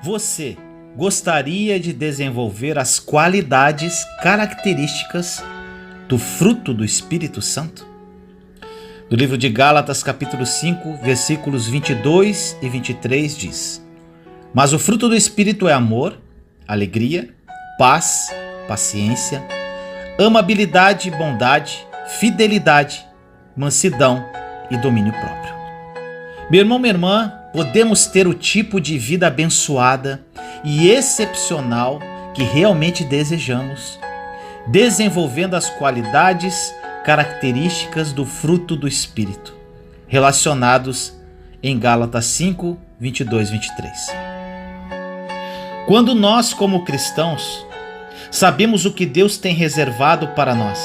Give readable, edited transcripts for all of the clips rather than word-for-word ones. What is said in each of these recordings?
Você gostaria de desenvolver as qualidades características do fruto do Espírito Santo? No livro de Gálatas, capítulo 5, versículos 22 e 23 diz: Mas o fruto do Espírito é amor, alegria, paz, paciência, amabilidade, bondade, fidelidade, mansidão e domínio próprio. Meu irmão, minha irmã, podemos ter o tipo de vida abençoada e excepcional que realmente desejamos, desenvolvendo as qualidades características do fruto do Espírito, relacionados em Gálatas 5, 22 e 23. Quando nós, como cristãos, sabemos o que Deus tem reservado para nós,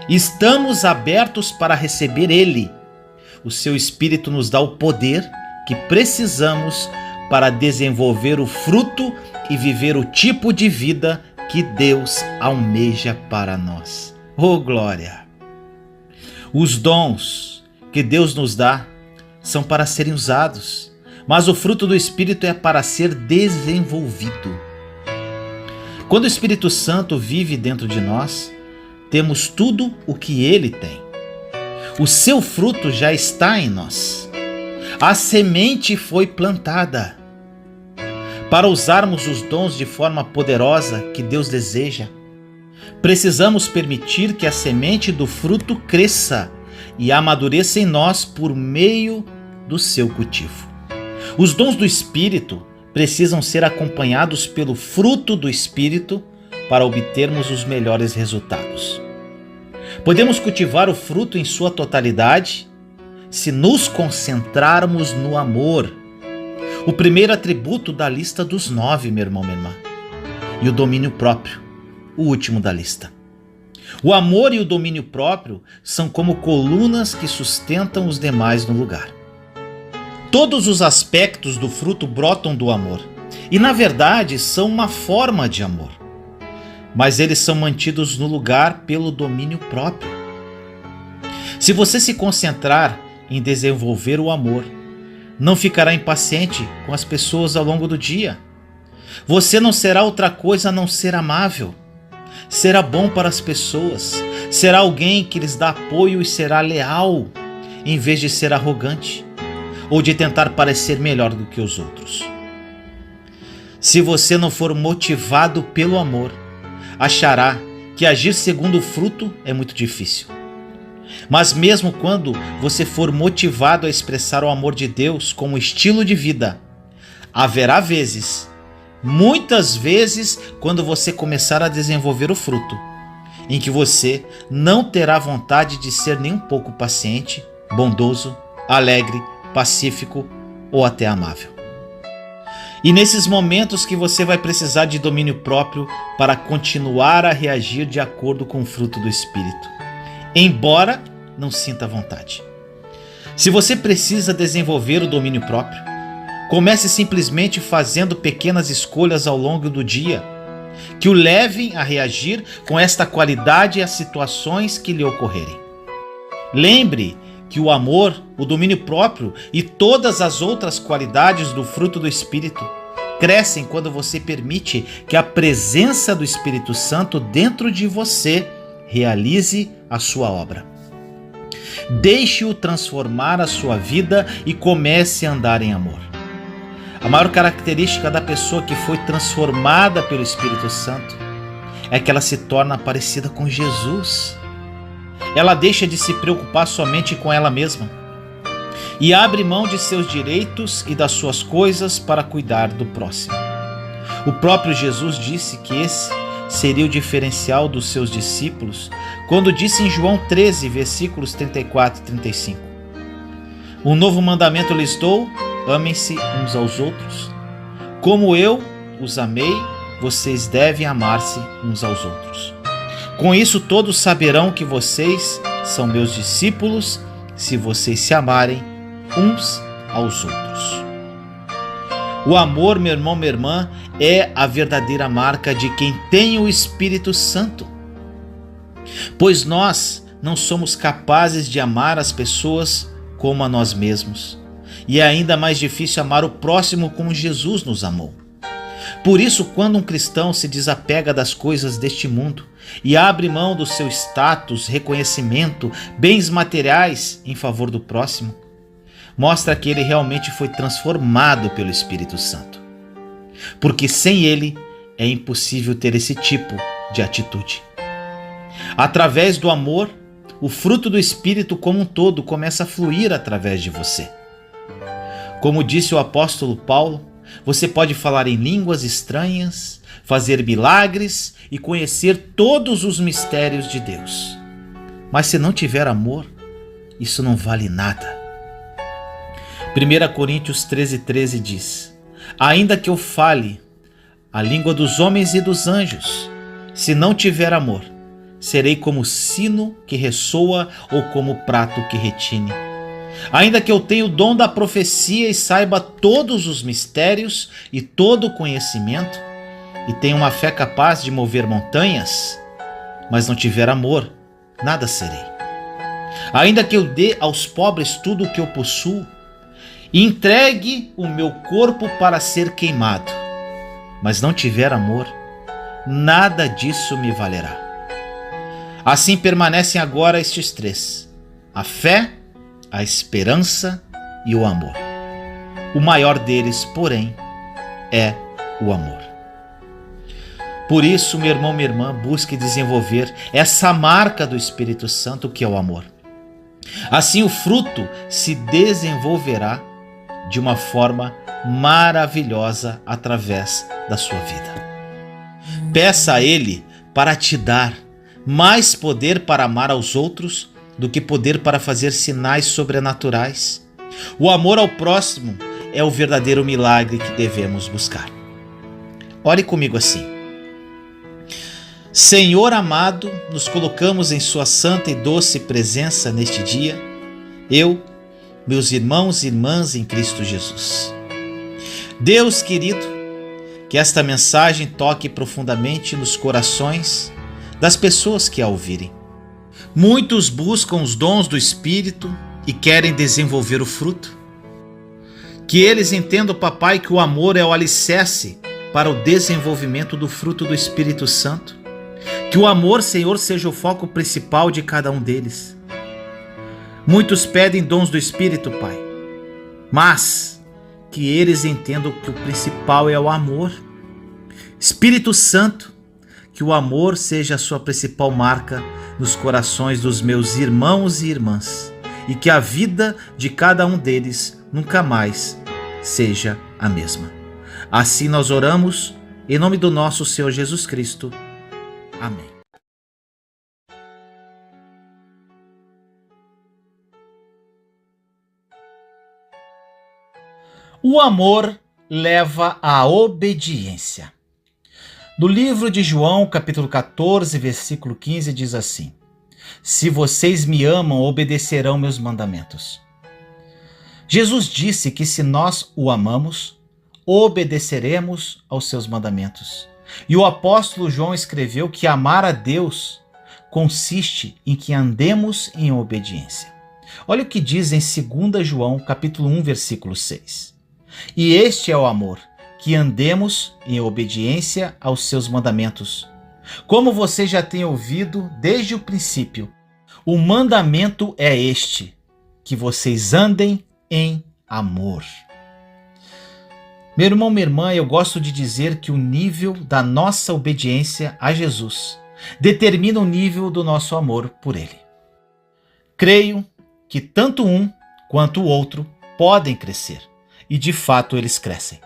estamos abertos para receber Ele, o seu Espírito nos dá o poder que precisamos para desenvolver o fruto e viver o tipo de vida que Deus almeja para nós. Oh, glória! Os dons que Deus nos dá são para serem usados, mas o fruto do Espírito é para ser desenvolvido. Quando o Espírito Santo vive dentro de nós, temos tudo o que Ele tem. O seu fruto já está em nós. A semente foi plantada. Para usarmos os dons de forma poderosa que Deus deseja, precisamos permitir que a semente do fruto cresça e amadureça em nós por meio do seu cultivo. Os dons do Espírito precisam ser acompanhados pelo fruto do Espírito para obtermos os melhores resultados. Podemos cultivar o fruto em sua totalidade se nos concentrarmos no amor. O primeiro atributo da lista dos 9, meu irmão, minha irmã. E o domínio próprio, o último da lista. O amor e o domínio próprio são como colunas que sustentam os demais no lugar. Todos os aspectos do fruto brotam do amor e, na verdade, são uma forma de amor. Mas eles são mantidos no lugar pelo domínio próprio. Se você se concentrar em desenvolver o amor, não ficará impaciente com as pessoas ao longo do dia. Você não será outra coisa a não ser amável. Será bom para as pessoas. Será alguém que lhes dá apoio e será leal, em vez de ser arrogante ou de tentar parecer melhor do que os outros. Se você não for motivado pelo amor, achará que agir segundo o fruto é muito difícil. Mas mesmo quando você for motivado a expressar o amor de Deus como estilo de vida, haverá vezes, muitas vezes, quando você começar a desenvolver o fruto, em que você não terá vontade de ser nem um pouco paciente, bondoso, alegre, pacífico ou até amável. E nesses momentos que você vai precisar de domínio próprio para continuar a reagir de acordo com o fruto do Espírito, embora não sinta vontade. Se você precisa desenvolver o domínio próprio, comece simplesmente fazendo pequenas escolhas ao longo do dia que o levem a reagir com esta qualidade às situações que lhe ocorrerem. Lembre que o amor, o domínio próprio e todas as outras qualidades do fruto do Espírito crescem quando você permite que a presença do Espírito Santo dentro de você realize a sua obra. Deixe-o transformar a sua vida e comece a andar em amor. A maior característica da pessoa que foi transformada pelo Espírito Santo é que ela se torna parecida com Jesus. Ela deixa de se preocupar somente com ela mesma e abre mão de seus direitos e das suas coisas para cuidar do próximo. O próprio Jesus disse que esse seria o diferencial dos seus discípulos quando disse em João 13, versículos 34 e 35: Um novo mandamento lhes dou, amem-se uns aos outros. Como eu os amei, vocês devem amar-se uns aos outros. Com isso todos saberão que vocês são meus discípulos, se vocês se amarem uns aos outros. O amor, meu irmão, minha irmã, é a verdadeira marca de quem tem o Espírito Santo. Pois nós não somos capazes de amar as pessoas como a nós mesmos. E é ainda mais difícil amar o próximo como Jesus nos amou. Por isso, quando um cristão se desapega das coisas deste mundo e abre mão do seu status, reconhecimento, bens materiais em favor do próximo, mostra que ele realmente foi transformado pelo Espírito Santo. Porque sem ele é impossível ter esse tipo de atitude. Através do amor, o fruto do Espírito como um todo começa a fluir através de você. Como disse o apóstolo Paulo, você pode falar em línguas estranhas, fazer milagres e conhecer todos os mistérios de Deus. Mas se não tiver amor, isso não vale nada. 1 Coríntios 13:13 diz: ainda que eu fale a língua dos homens e dos anjos, se não tiver amor, serei como sino que ressoa ou como prato que retine. Ainda que eu tenha o dom da profecia e saiba todos os mistérios e todo o conhecimento, e tenha uma fé capaz de mover montanhas, mas não tiver amor, nada serei. Ainda que eu dê aos pobres tudo o que eu possuo, e entregue o meu corpo para ser queimado, mas não tiver amor, nada disso me valerá. Assim permanecem agora estes três: a fé, a esperança e o amor. O maior deles, porém, é o amor. Por isso, meu irmão, minha irmã, busque desenvolver essa marca do Espírito Santo, que é o amor. Assim o fruto se desenvolverá de uma forma maravilhosa através da sua vida. Peça a Ele para te dar mais poder para amar aos outros do que poder para fazer sinais sobrenaturais. O amor ao próximo é o verdadeiro milagre que devemos buscar. Ore comigo assim: Senhor amado, nos colocamos em sua santa e doce presença neste dia, eu, meus irmãos e irmãs em Cristo Jesus. Deus querido, que esta mensagem toque profundamente nos corações das pessoas que a ouvirem. Muitos buscam os dons do Espírito e querem desenvolver o fruto. Que eles entendam, papai, que o amor é o alicerce para o desenvolvimento do fruto do Espírito Santo. Que o amor, Senhor, seja o foco principal de cada um deles. Muitos pedem dons do Espírito, Pai, mas que eles entendam que o principal é o amor. Espírito Santo, que o amor seja a sua principal marca nos corações dos meus irmãos e irmãs, e que a vida de cada um deles nunca mais seja a mesma. Assim nós oramos, em nome do nosso Senhor Jesus Cristo. Amém. O amor leva à obediência. No livro de João, capítulo 14, versículo 15, diz assim: se vocês me amam, obedecerão meus mandamentos. Jesus disse que se nós o amamos, obedeceremos aos seus mandamentos. E o apóstolo João escreveu que amar a Deus consiste em que andemos em obediência. Olha o que diz em 2 João, capítulo 1, versículo 6. E este é o amor, que andemos em obediência aos seus mandamentos. Como você já tem ouvido desde o princípio, o mandamento é este, que vocês andem em amor. Meu irmão, minha irmã, eu gosto de dizer que o nível da nossa obediência a Jesus determina o nível do nosso amor por Ele. Creio que tanto um quanto o outro podem crescer, e de fato eles crescem.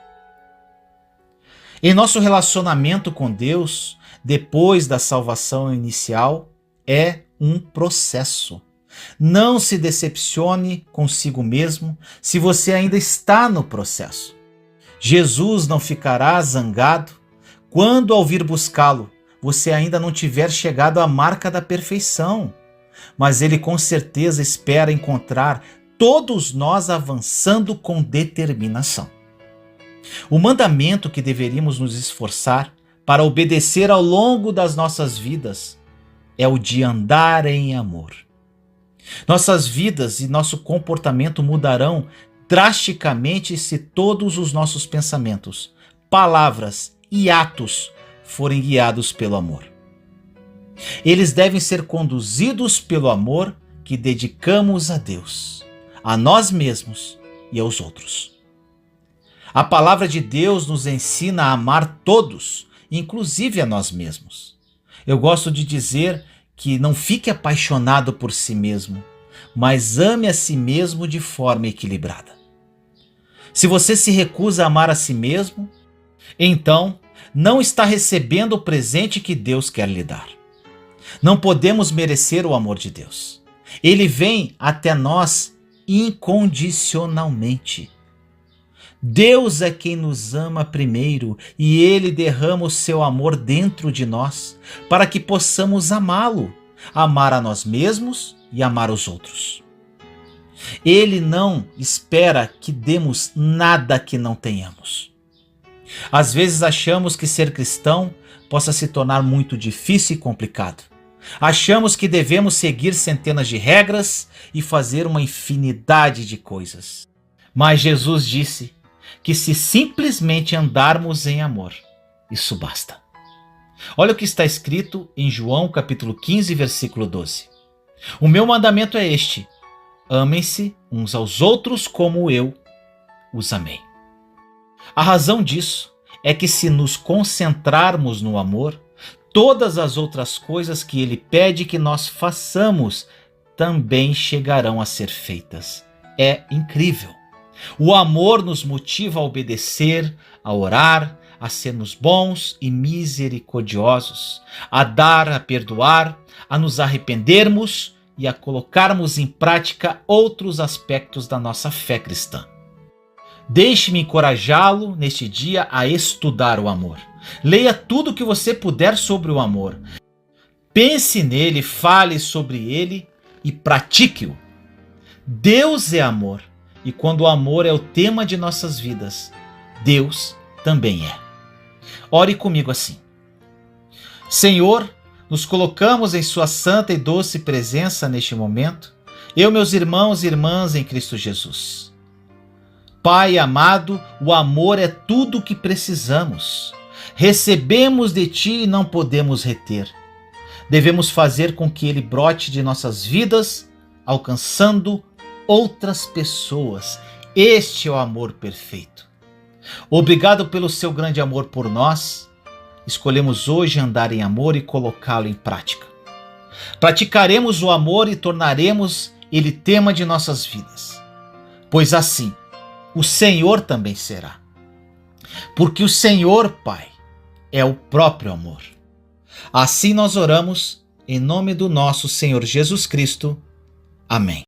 Em nosso relacionamento com Deus, depois da salvação inicial, é um processo. Não se decepcione consigo mesmo se você ainda está no processo. Jesus não ficará zangado quando, ao vir buscá-lo, você ainda não tiver chegado à marca da perfeição, mas Ele com certeza espera encontrar todos nós avançando com determinação. O mandamento que deveríamos nos esforçar para obedecer ao longo das nossas vidas é o de andar em amor. Nossas vidas e nosso comportamento mudarão drasticamente se todos os nossos pensamentos, palavras e atos forem guiados pelo amor. Eles devem ser conduzidos pelo amor que dedicamos a Deus, a nós mesmos e aos outros. A palavra de Deus nos ensina a amar todos, inclusive a nós mesmos. Eu gosto de dizer que não fique apaixonado por si mesmo, mas ame a si mesmo de forma equilibrada. Se você se recusa a amar a si mesmo, então não está recebendo o presente que Deus quer lhe dar. Não podemos merecer o amor de Deus. Ele vem até nós incondicionalmente. Deus é quem nos ama primeiro e Ele derrama o seu amor dentro de nós para que possamos amá-lo, amar a nós mesmos e amar os outros. Ele não espera que demos nada que não tenhamos. Às vezes achamos que ser cristão possa se tornar muito difícil e complicado. Achamos que devemos seguir centenas de regras e fazer uma infinidade de coisas. Mas Jesus disse que se simplesmente andarmos em amor, isso basta. Olha o que está escrito em João capítulo 15, versículo 12. O meu mandamento é este: amem-se uns aos outros como eu os amei. A razão disso é que se nos concentrarmos no amor, todas as outras coisas que ele pede que nós façamos também chegarão a ser feitas. É incrível. O amor nos motiva a obedecer, a orar, a sermos bons e misericordiosos, a dar, a perdoar, a nos arrependermos e a colocarmos em prática outros aspectos da nossa fé cristã. Deixe-me encorajá-lo neste dia a estudar o amor. Leia tudo o que você puder sobre o amor. Pense nele, fale sobre ele e pratique-o. Deus é amor, e quando o amor é o tema de nossas vidas, Deus também é. Ore comigo assim: Senhor, nos colocamos em sua santa e doce presença neste momento, eu, meus irmãos e irmãs em Cristo Jesus. Pai amado, o amor é tudo o que precisamos. Recebemos de ti e não podemos reter. Devemos fazer com que ele brote de nossas vidas, alcançando outras pessoas. Este é o amor perfeito. Obrigado pelo seu grande amor por nós. Escolhemos hoje andar em amor e colocá-lo em prática. Praticaremos o amor e tornaremos ele tema de nossas vidas. Pois assim, o Senhor também será. Porque o Senhor, Pai, é o próprio amor. Assim nós oramos, em nome do nosso Senhor Jesus Cristo. Amém.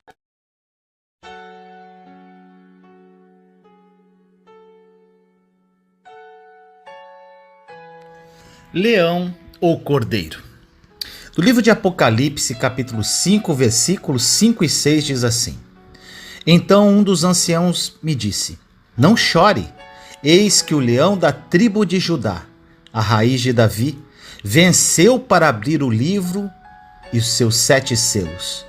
Leão ou cordeiro? Do livro de Apocalipse, capítulo 5, versículos 5 e 6 diz assim: Então um dos anciãos me disse: Não chore, eis que o leão da tribo de Judá, a raiz de Davi, venceu para abrir o livro e os seus 7 selos.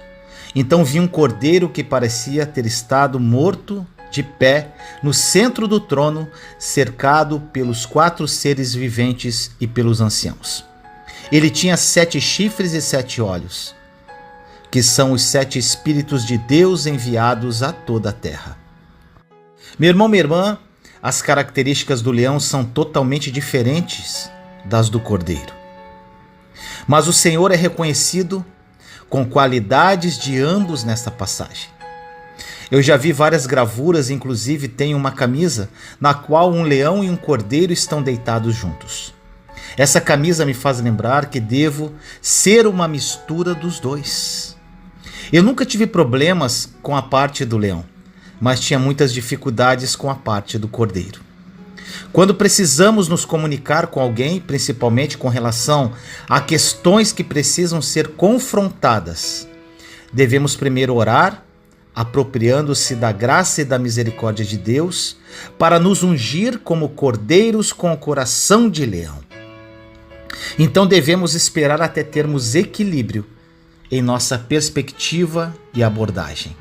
Então vi um cordeiro que parecia ter estado morto, de pé, no centro do trono, cercado pelos 4 seres viventes e pelos anciãos. Ele tinha 7 chifres e 7 olhos, que são os 7 Espíritos de Deus enviados a toda a terra. Meu irmão, minha irmã, as características do leão são totalmente diferentes das do cordeiro. Mas o Senhor é reconhecido com qualidades de ambos nesta passagem. Eu já vi várias gravuras, inclusive tenho uma camisa na qual um leão e um cordeiro estão deitados juntos. Essa camisa me faz lembrar que devo ser uma mistura dos dois. Eu nunca tive problemas com a parte do leão, mas tinha muitas dificuldades com a parte do cordeiro. Quando precisamos nos comunicar com alguém, principalmente com relação a questões que precisam ser confrontadas, devemos primeiro orar, apropriando-se da graça e da misericórdia de Deus, para nos ungir como cordeiros com o coração de leão. Então devemos esperar até termos equilíbrio em nossa perspectiva e abordagem.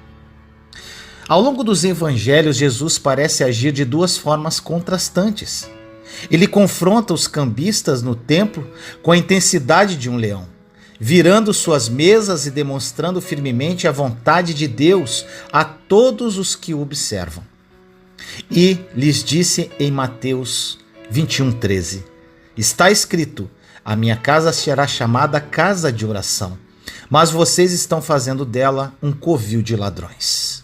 Ao longo dos evangelhos, Jesus parece agir de 2 formas contrastantes. Ele confronta os cambistas no templo com a intensidade de um leão, virando suas mesas e demonstrando firmemente a vontade de Deus a todos os que o observam. E lhes disse em Mateus 21:13: está escrito: a minha casa será chamada casa de oração, mas vocês estão fazendo dela um covil de ladrões.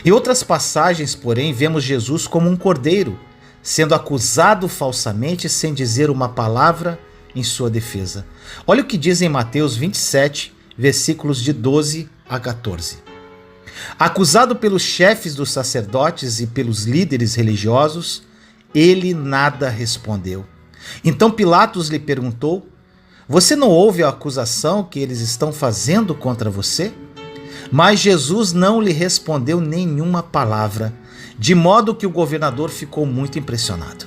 Em outras passagens, porém, vemos Jesus como um cordeiro, sendo acusado falsamente sem dizer uma palavra em sua defesa. Olha o que diz em Mateus 27, versículos de 12 a 14. Acusado pelos chefes dos sacerdotes e pelos líderes religiosos, ele nada respondeu. Então Pilatos lhe perguntou: você não ouve a acusação que eles estão fazendo contra você? Mas Jesus não lhe respondeu nenhuma palavra, de modo que o governador ficou muito impressionado.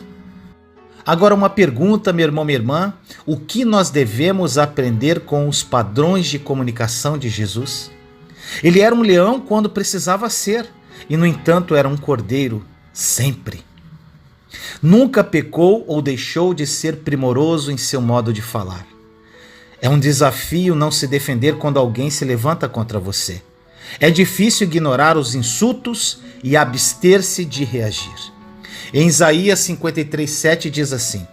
Agora uma pergunta, meu irmão, minha irmã: o que nós devemos aprender com os padrões de comunicação de Jesus? Ele era um leão quando precisava ser, e no entanto era um cordeiro sempre. Nunca pecou ou deixou de ser primoroso em seu modo de falar. É um desafio não se defender quando alguém se levanta contra você. É difícil ignorar os insultos e abster-se de reagir. Em Isaías 53:7 diz assim: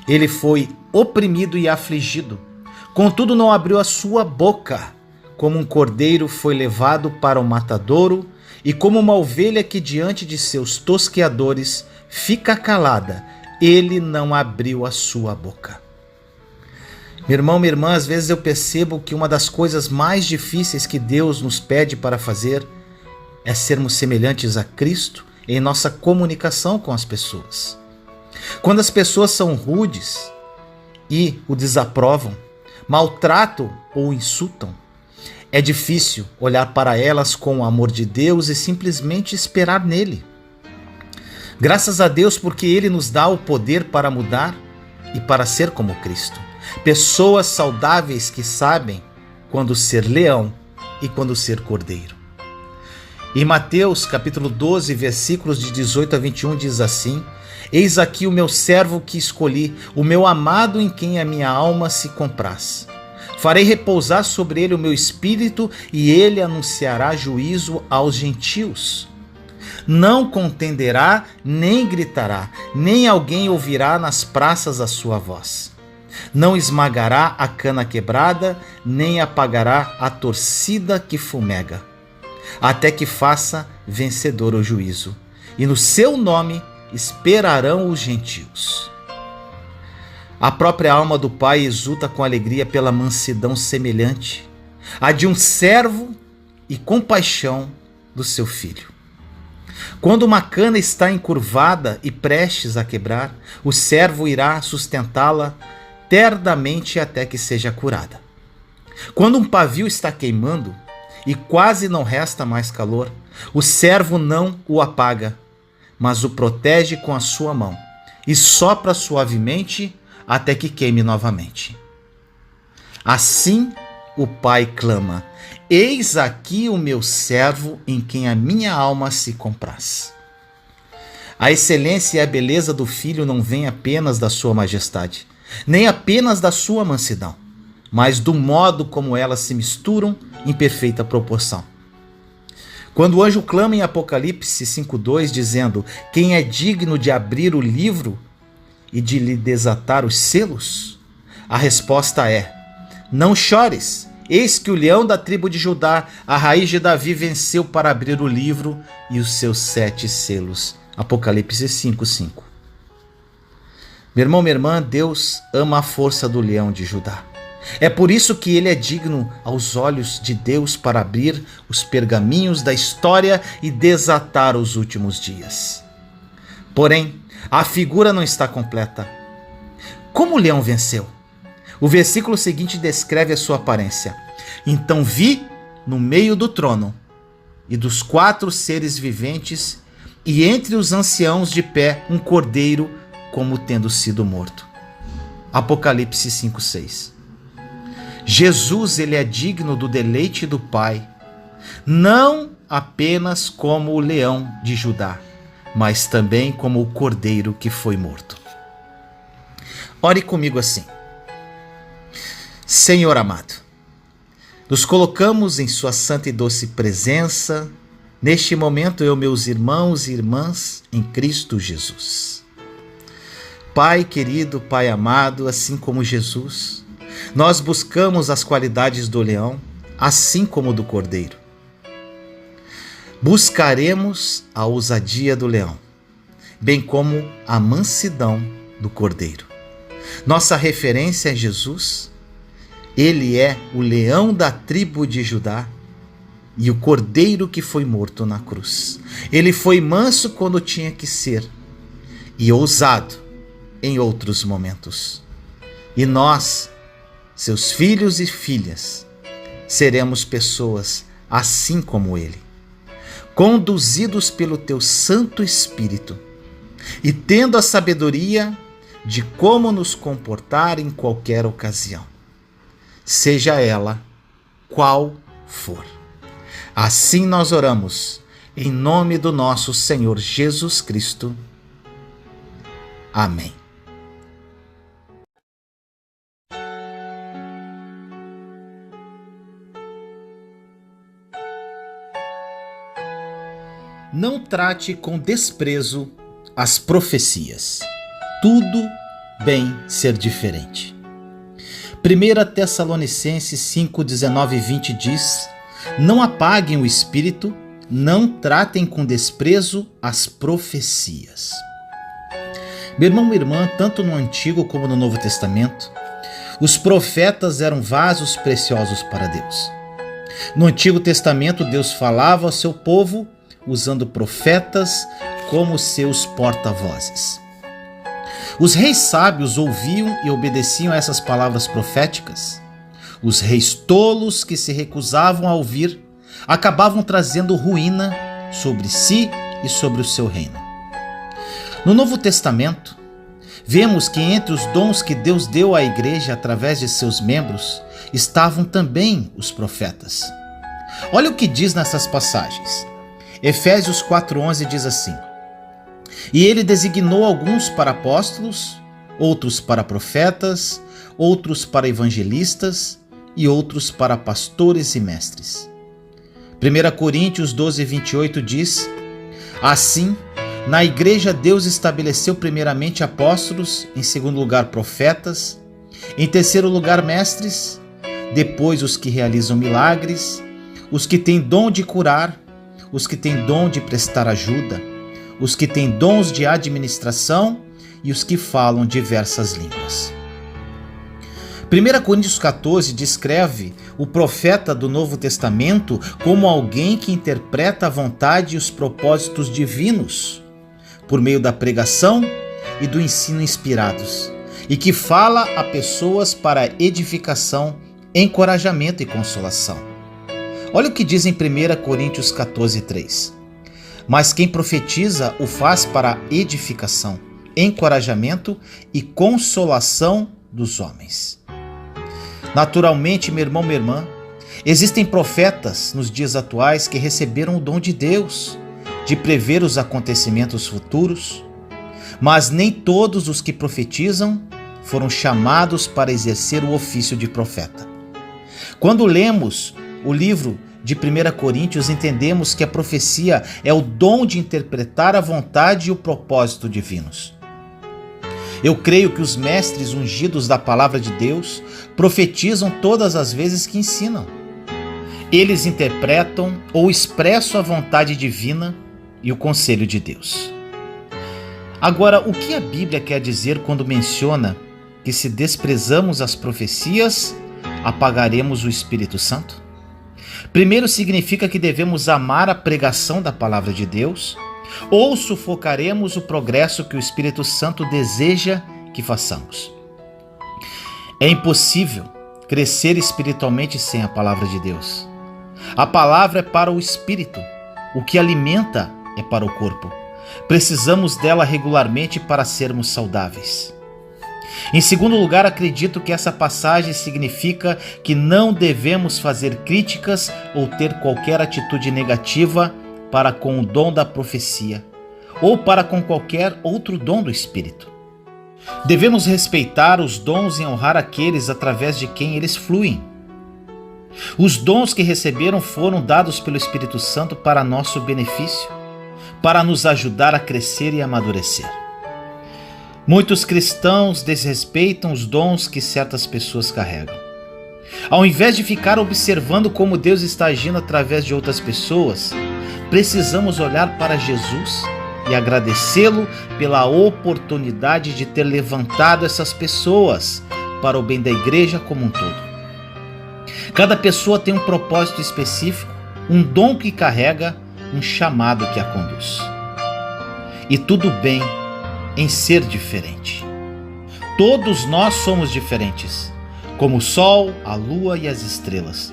ele foi oprimido e afligido, contudo não abriu a sua boca. Como um cordeiro foi levado para o matadouro, e como uma ovelha que diante de seus tosqueadores fica calada, ele não abriu a sua boca. Meu irmão, minha irmã, às vezes eu percebo que uma das coisas mais difíceis que Deus nos pede para fazer é sermos semelhantes a Cristo em nossa comunicação com as pessoas. Quando as pessoas são rudes e o desaprovam, maltratam ou insultam, é difícil olhar para elas com o amor de Deus e simplesmente esperar nele. Graças a Deus, porque Ele nos dá o poder para mudar e para ser como Cristo. Pessoas saudáveis que sabem quando ser leão e quando ser cordeiro. Em Mateus capítulo 12, versículos de 18 a 21 diz assim: eis aqui o meu servo que escolhi, o meu amado em quem a minha alma se compraz. Farei repousar sobre ele o meu espírito e ele anunciará juízo aos gentios. Não contenderá, nem gritará, nem alguém ouvirá nas praças a sua voz. Não esmagará a cana quebrada, nem apagará a torcida que fumega, até que faça vencedor o juízo. E no seu nome esperarão os gentios. A própria alma do Pai exulta com alegria pela mansidão semelhante à de um servo e compaixão do seu filho. Quando uma cana está encurvada e prestes a quebrar, o servo irá sustentá-la ternamente até que seja curada. Quando um pavio está queimando e quase não resta mais calor, o servo não o apaga, mas o protege com a sua mão e sopra suavemente até que queime novamente. Assim o Pai clama: eis aqui o meu servo em quem a minha alma se compraz. A excelência e a beleza do Filho não vêm apenas da sua majestade, nem apenas da sua mansidão, mas do modo como elas se misturam em perfeita proporção. Quando o anjo clama em Apocalipse 5:2, dizendo: quem é digno de abrir o livro e de lhe desatar os selos? A resposta é: não chores, eis que o leão da tribo de Judá, a raiz de Davi, venceu para abrir o livro e os seus 7 selos. Apocalipse 5:5. Meu irmão, minha irmã, Deus ama a força do leão de Judá. É por isso que ele é digno aos olhos de Deus para abrir os pergaminhos da história e desatar os últimos dias. Porém, a figura não está completa. Como o leão venceu? O versículo seguinte descreve a sua aparência. Então vi no meio do trono e dos 4 seres viventes e entre os anciãos de pé um cordeiro como tendo sido morto. Apocalipse 5:6. Jesus, ele é digno do deleite do Pai, não apenas como o leão de Judá, mas também como o cordeiro que foi morto. Ore comigo assim: Senhor amado, nos colocamos em sua santa e doce presença, neste momento eu, meus irmãos e irmãs, em Cristo Jesus. Pai querido, Pai amado, assim como Jesus, nós buscamos as qualidades do leão, assim como do cordeiro. Buscaremos a ousadia do leão, bem como a mansidão do cordeiro. Nossa referência é Jesus. Ele é o leão da tribo de Judá e o cordeiro que foi morto na cruz. Ele foi manso quando tinha que ser e ousado em outros momentos. E nós, seus filhos e filhas, seremos pessoas assim como ele, conduzidos pelo teu Santo Espírito e tendo a sabedoria de como nos comportar em qualquer ocasião, seja ela qual for. Assim nós oramos, em nome do nosso Senhor Jesus Cristo. Amém. Não trate com desprezo as profecias. Tudo bem ser diferente. 1 Tessalonicenses 5, 19 e 20 diz: não apaguem o espírito, não tratem com desprezo as profecias. Meu irmão, minha irmã, tanto no Antigo como no Novo Testamento, os profetas eram vasos preciosos para Deus. No Antigo Testamento, Deus falava ao seu povo usando profetas como seus porta-vozes. Os reis sábios ouviam e obedeciam a essas palavras proféticas. Os reis tolos que se recusavam a ouvir acabavam trazendo ruína sobre si e sobre o seu reino. No Novo Testamento, vemos que entre os dons que Deus deu à igreja através de seus membros estavam também os profetas. Olha o que diz nessas passagens. Efésios 4:11 diz assim: e ele designou alguns para apóstolos, outros para profetas, outros para evangelistas e outros para pastores e mestres. 1 Coríntios 12:28 diz: assim, na igreja Deus estabeleceu primeiramente apóstolos, em segundo lugar profetas, em terceiro lugar mestres, depois os que realizam milagres, os que têm dom de curar, os que têm dom de prestar ajuda, os que têm dons de administração e os que falam diversas línguas. 1 Coríntios 14 descreve o profeta do Novo Testamento como alguém que interpreta a vontade e os propósitos divinos por meio da pregação e do ensino inspirados, e que fala a pessoas para edificação, encorajamento e consolação. Olha o que diz em 1 Coríntios 14:3. Mas quem profetiza o faz para edificação, encorajamento e consolação dos homens. Naturalmente, meu irmão, minha irmã, existem profetas nos dias atuais que receberam o dom de Deus de prever os acontecimentos futuros, mas nem todos os que profetizam foram chamados para exercer o ofício de profeta. Quando lemos o livro de 1 Coríntios, entendemos que a profecia é o dom de interpretar a vontade e o propósito divinos. Eu creio que os mestres ungidos da palavra de Deus profetizam todas as vezes que ensinam. Eles interpretam ou expressam a vontade divina e o conselho de Deus. Agora, o que a Bíblia quer dizer quando menciona que se desprezamos as profecias, apagaremos o Espírito Santo? Primeiro, significa que devemos amar a pregação da palavra de Deus, ou sufocaremos o progresso que o Espírito Santo deseja que façamos. É impossível crescer espiritualmente sem a palavra de Deus. A palavra é para o espírito, o que alimenta é para o corpo. Precisamos dela regularmente para sermos saudáveis. Em segundo lugar, acredito que essa passagem significa que não devemos fazer críticas ou ter qualquer atitude negativa para com o dom da profecia ou para com qualquer outro dom do Espírito. Devemos respeitar os dons e honrar aqueles através de quem eles fluem. Os dons que receberam foram dados pelo Espírito Santo para nosso benefício, para nos ajudar a crescer e amadurecer. Muitos cristãos desrespeitam os dons que certas pessoas carregam. Ao invés de ficar observando como Deus está agindo através de outras pessoas, precisamos olhar para Jesus e agradecê-lo pela oportunidade de ter levantado essas pessoas para o bem da igreja como um todo. Cada pessoa tem um propósito específico, um dom que carrega, um chamado que a conduz. E tudo bem em ser diferente. Todos nós somos diferentes, como o sol, a lua e as estrelas.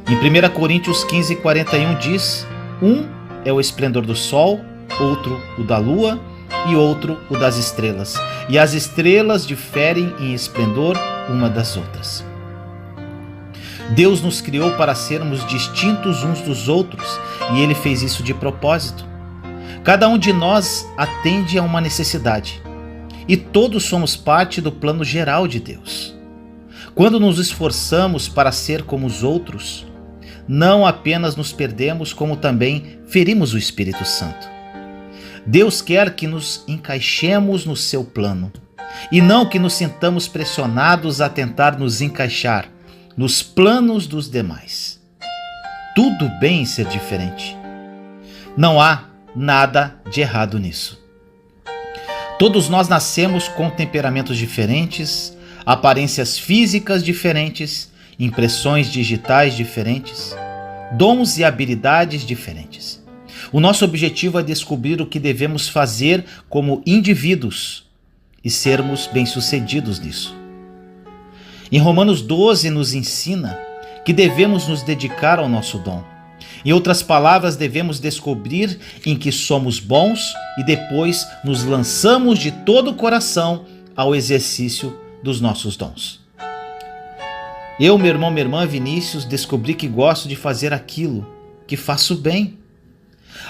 Em 1 Coríntios 15:41 diz: um é o esplendor do sol, outro o da lua e outro o das estrelas. E as estrelas diferem em esplendor uma das outras. Deus nos criou para sermos distintos uns dos outros e Ele fez isso de propósito. Cada um de nós atende a uma necessidade e todos somos parte do plano geral de Deus. Quando nos esforçamos para ser como os outros, não apenas nos perdemos, como também ferimos o Espírito Santo. Deus quer que nos encaixemos no seu plano e não que nos sintamos pressionados a tentar nos encaixar nos planos dos demais. Tudo bem em ser diferente. Não há nada de errado nisso. Todos nós nascemos com temperamentos diferentes, aparências físicas diferentes, impressões digitais diferentes, dons e habilidades diferentes. O nosso objetivo é descobrir o que devemos fazer como indivíduos e sermos bem-sucedidos nisso. Em Romanos 12 nos ensina que devemos nos dedicar ao nosso dom. Em outras palavras, devemos descobrir em que somos bons e depois nos lançamos de todo o coração ao exercício dos nossos dons. Eu, meu irmão, minha irmã Vinícius, descobri que gosto de fazer aquilo que faço bem.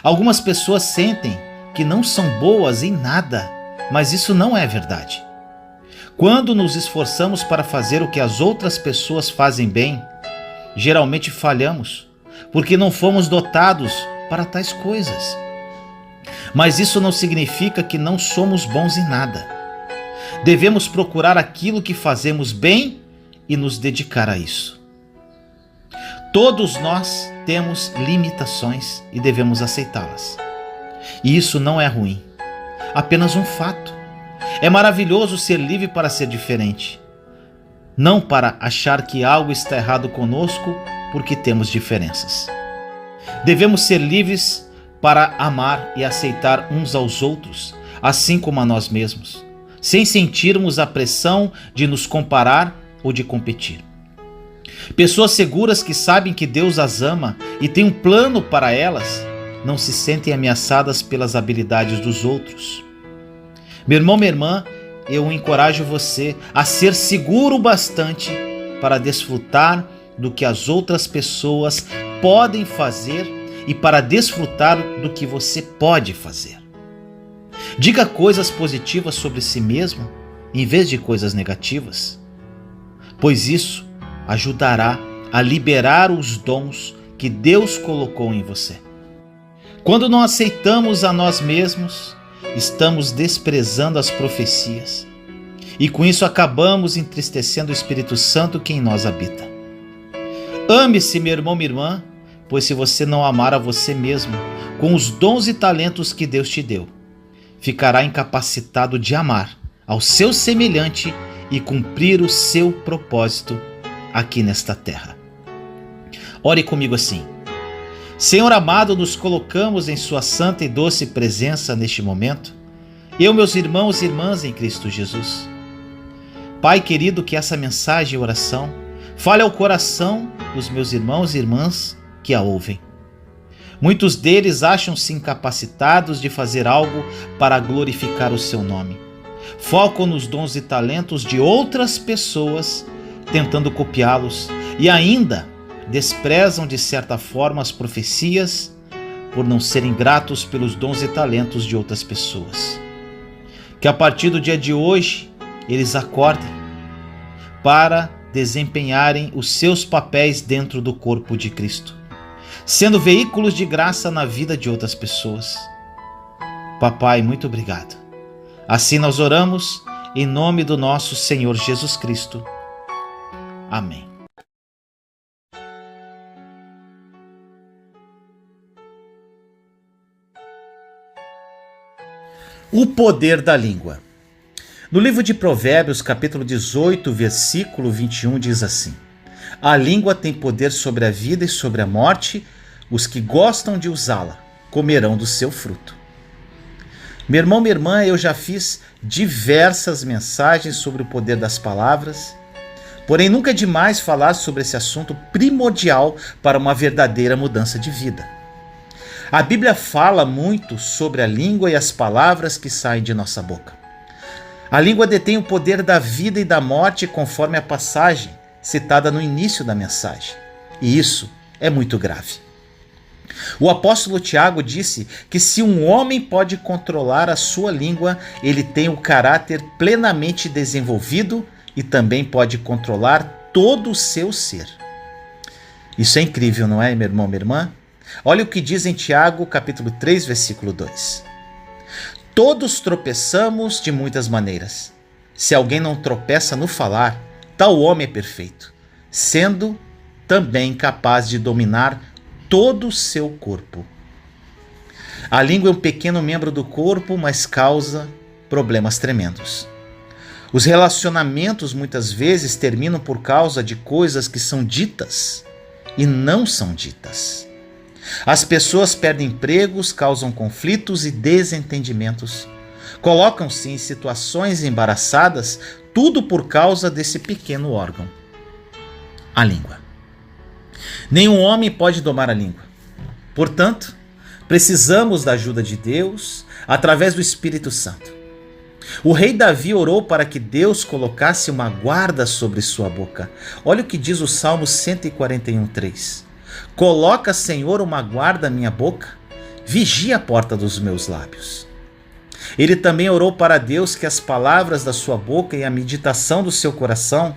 Algumas pessoas sentem que não são boas em nada, mas isso não é verdade. Quando nos esforçamos para fazer o que as outras pessoas fazem bem, geralmente falhamos, porque não fomos dotados para tais coisas. Mas isso não significa que não somos bons em nada. Devemos procurar aquilo que fazemos bem e nos dedicar a isso. Todos nós temos limitações e devemos aceitá-las. E isso não é ruim, apenas um fato. É maravilhoso ser livre para ser diferente, não para achar que algo está errado conosco porque temos diferenças. Devemos ser livres para amar e aceitar uns aos outros, assim como a nós mesmos, sem sentirmos a pressão de nos comparar ou de competir. Pessoas seguras que sabem que Deus as ama e tem um plano para elas, não se sentem ameaçadas pelas habilidades dos outros. Meu irmão, minha irmã, eu encorajo você a ser seguro o bastante para desfrutar do que as outras pessoas podem fazer e para desfrutar do que você pode fazer. Diga coisas positivas sobre si mesmo em vez de coisas negativas, pois isso ajudará a liberar os dons que Deus colocou em você. Quando não aceitamos a nós mesmos, estamos desprezando as profecias e com isso acabamos entristecendo o Espírito Santo que em nós habita. Ame-se, meu irmão, minha irmã, pois se você não amar a você mesmo com os dons e talentos que Deus te deu, ficará incapacitado de amar ao seu semelhante e cumprir o seu propósito aqui nesta terra. Ore comigo assim: Senhor amado, nos colocamos em sua santa e doce presença neste momento, eu, meus irmãos e irmãs em Cristo Jesus. Pai querido, que essa mensagem e oração fale ao coração dos meus irmãos e irmãs que a ouvem. Muitos deles acham-se incapacitados de fazer algo para glorificar o seu nome. Focam nos dons e talentos de outras pessoas, tentando copiá-los, e ainda desprezam de certa forma as profecias por não serem gratos pelos dons e talentos de outras pessoas. Que a partir do dia de hoje eles acordem para desempenharem os seus papéis dentro do corpo de Cristo, sendo veículos de graça na vida de outras pessoas. Papai, muito obrigado. Assim nós oramos em nome do nosso Senhor Jesus Cristo. Amém. O poder da língua. No livro de Provérbios, capítulo 18, versículo 21, diz assim: a língua tem poder sobre a vida e sobre a morte, os que gostam de usá-la comerão do seu fruto. Meu irmão, minha irmã, eu já fiz diversas mensagens sobre o poder das palavras, porém nunca é demais falar sobre esse assunto primordial para uma verdadeira mudança de vida. A Bíblia fala muito sobre a língua e as palavras que saem de nossa boca. A língua detém o poder da vida e da morte, conforme a passagem citada no início da mensagem. E isso é muito grave. O apóstolo Tiago disse que se um homem pode controlar a sua língua, ele tem o caráter plenamente desenvolvido e também pode controlar todo o seu ser. Isso é incrível, não é, meu irmão, minha irmã? Olha o que diz em Tiago, capítulo 3, versículo 2. Todos tropeçamos de muitas maneiras. Se alguém não tropeça no falar, tal homem é perfeito, sendo também capaz de dominar todo o seu corpo. A língua é um pequeno membro do corpo, mas causa problemas tremendos. Os relacionamentos muitas vezes terminam por causa de coisas que são ditas e não são ditas. As pessoas perdem empregos, causam conflitos e desentendimentos. Colocam-se em situações embaraçadas, tudo por causa desse pequeno órgão, a língua. Nenhum homem pode domar a língua. Portanto, precisamos da ajuda de Deus através do Espírito Santo. O rei Davi orou para que Deus colocasse uma guarda sobre sua boca. Olha o que diz o Salmo 141:3. Coloca, Senhor, uma guarda à minha boca, vigia a porta dos meus lábios. Ele também orou para Deus que as palavras da sua boca e a meditação do seu coração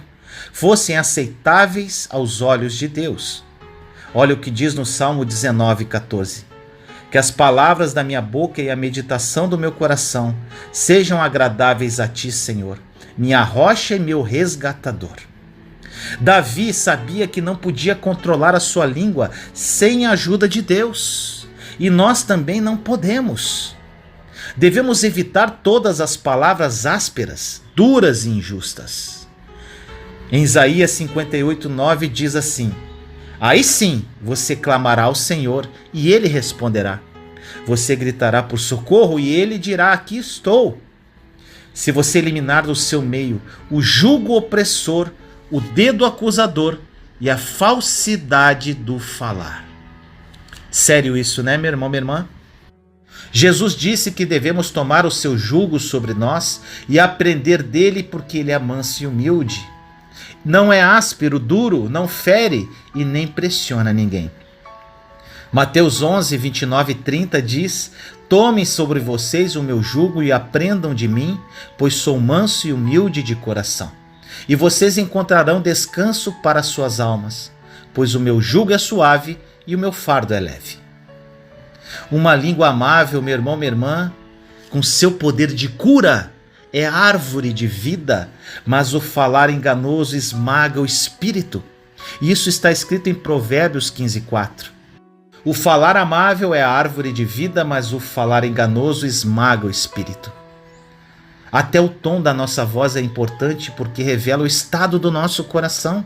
fossem aceitáveis aos olhos de Deus. Olha o que diz no Salmo 19:14. Que as palavras da minha boca e a meditação do meu coração sejam agradáveis a ti, Senhor, minha rocha e meu resgatador. Davi sabia que não podia controlar a sua língua sem a ajuda de Deus. E nós também não podemos. Devemos evitar todas as palavras ásperas, duras e injustas. Em Isaías 58:9 diz assim: aí sim você clamará ao Senhor e ele responderá. Você gritará por socorro e ele dirá: aqui estou. Se você eliminar do seu meio o jugo opressor, o dedo acusador e a falsidade do falar. Sério isso, né, meu irmão, minha irmã? Jesus disse que devemos tomar o seu jugo sobre nós e aprender dele, porque ele é manso e humilde. Não é áspero, duro, não fere e nem pressiona ninguém. Mateus 11, 29 e 30 diz: tomem sobre vocês o meu jugo e aprendam de mim, pois sou manso e humilde de coração. E vocês encontrarão descanso para suas almas, pois o meu jugo é suave e o meu fardo é leve. Uma língua amável, meu irmão, minha irmã, com seu poder de cura, é árvore de vida, mas o falar enganoso esmaga o espírito. Isso está escrito em Provérbios 15:4. O falar amável é a árvore de vida, mas o falar enganoso esmaga o espírito. Até o tom da nossa voz é importante porque revela o estado do nosso coração.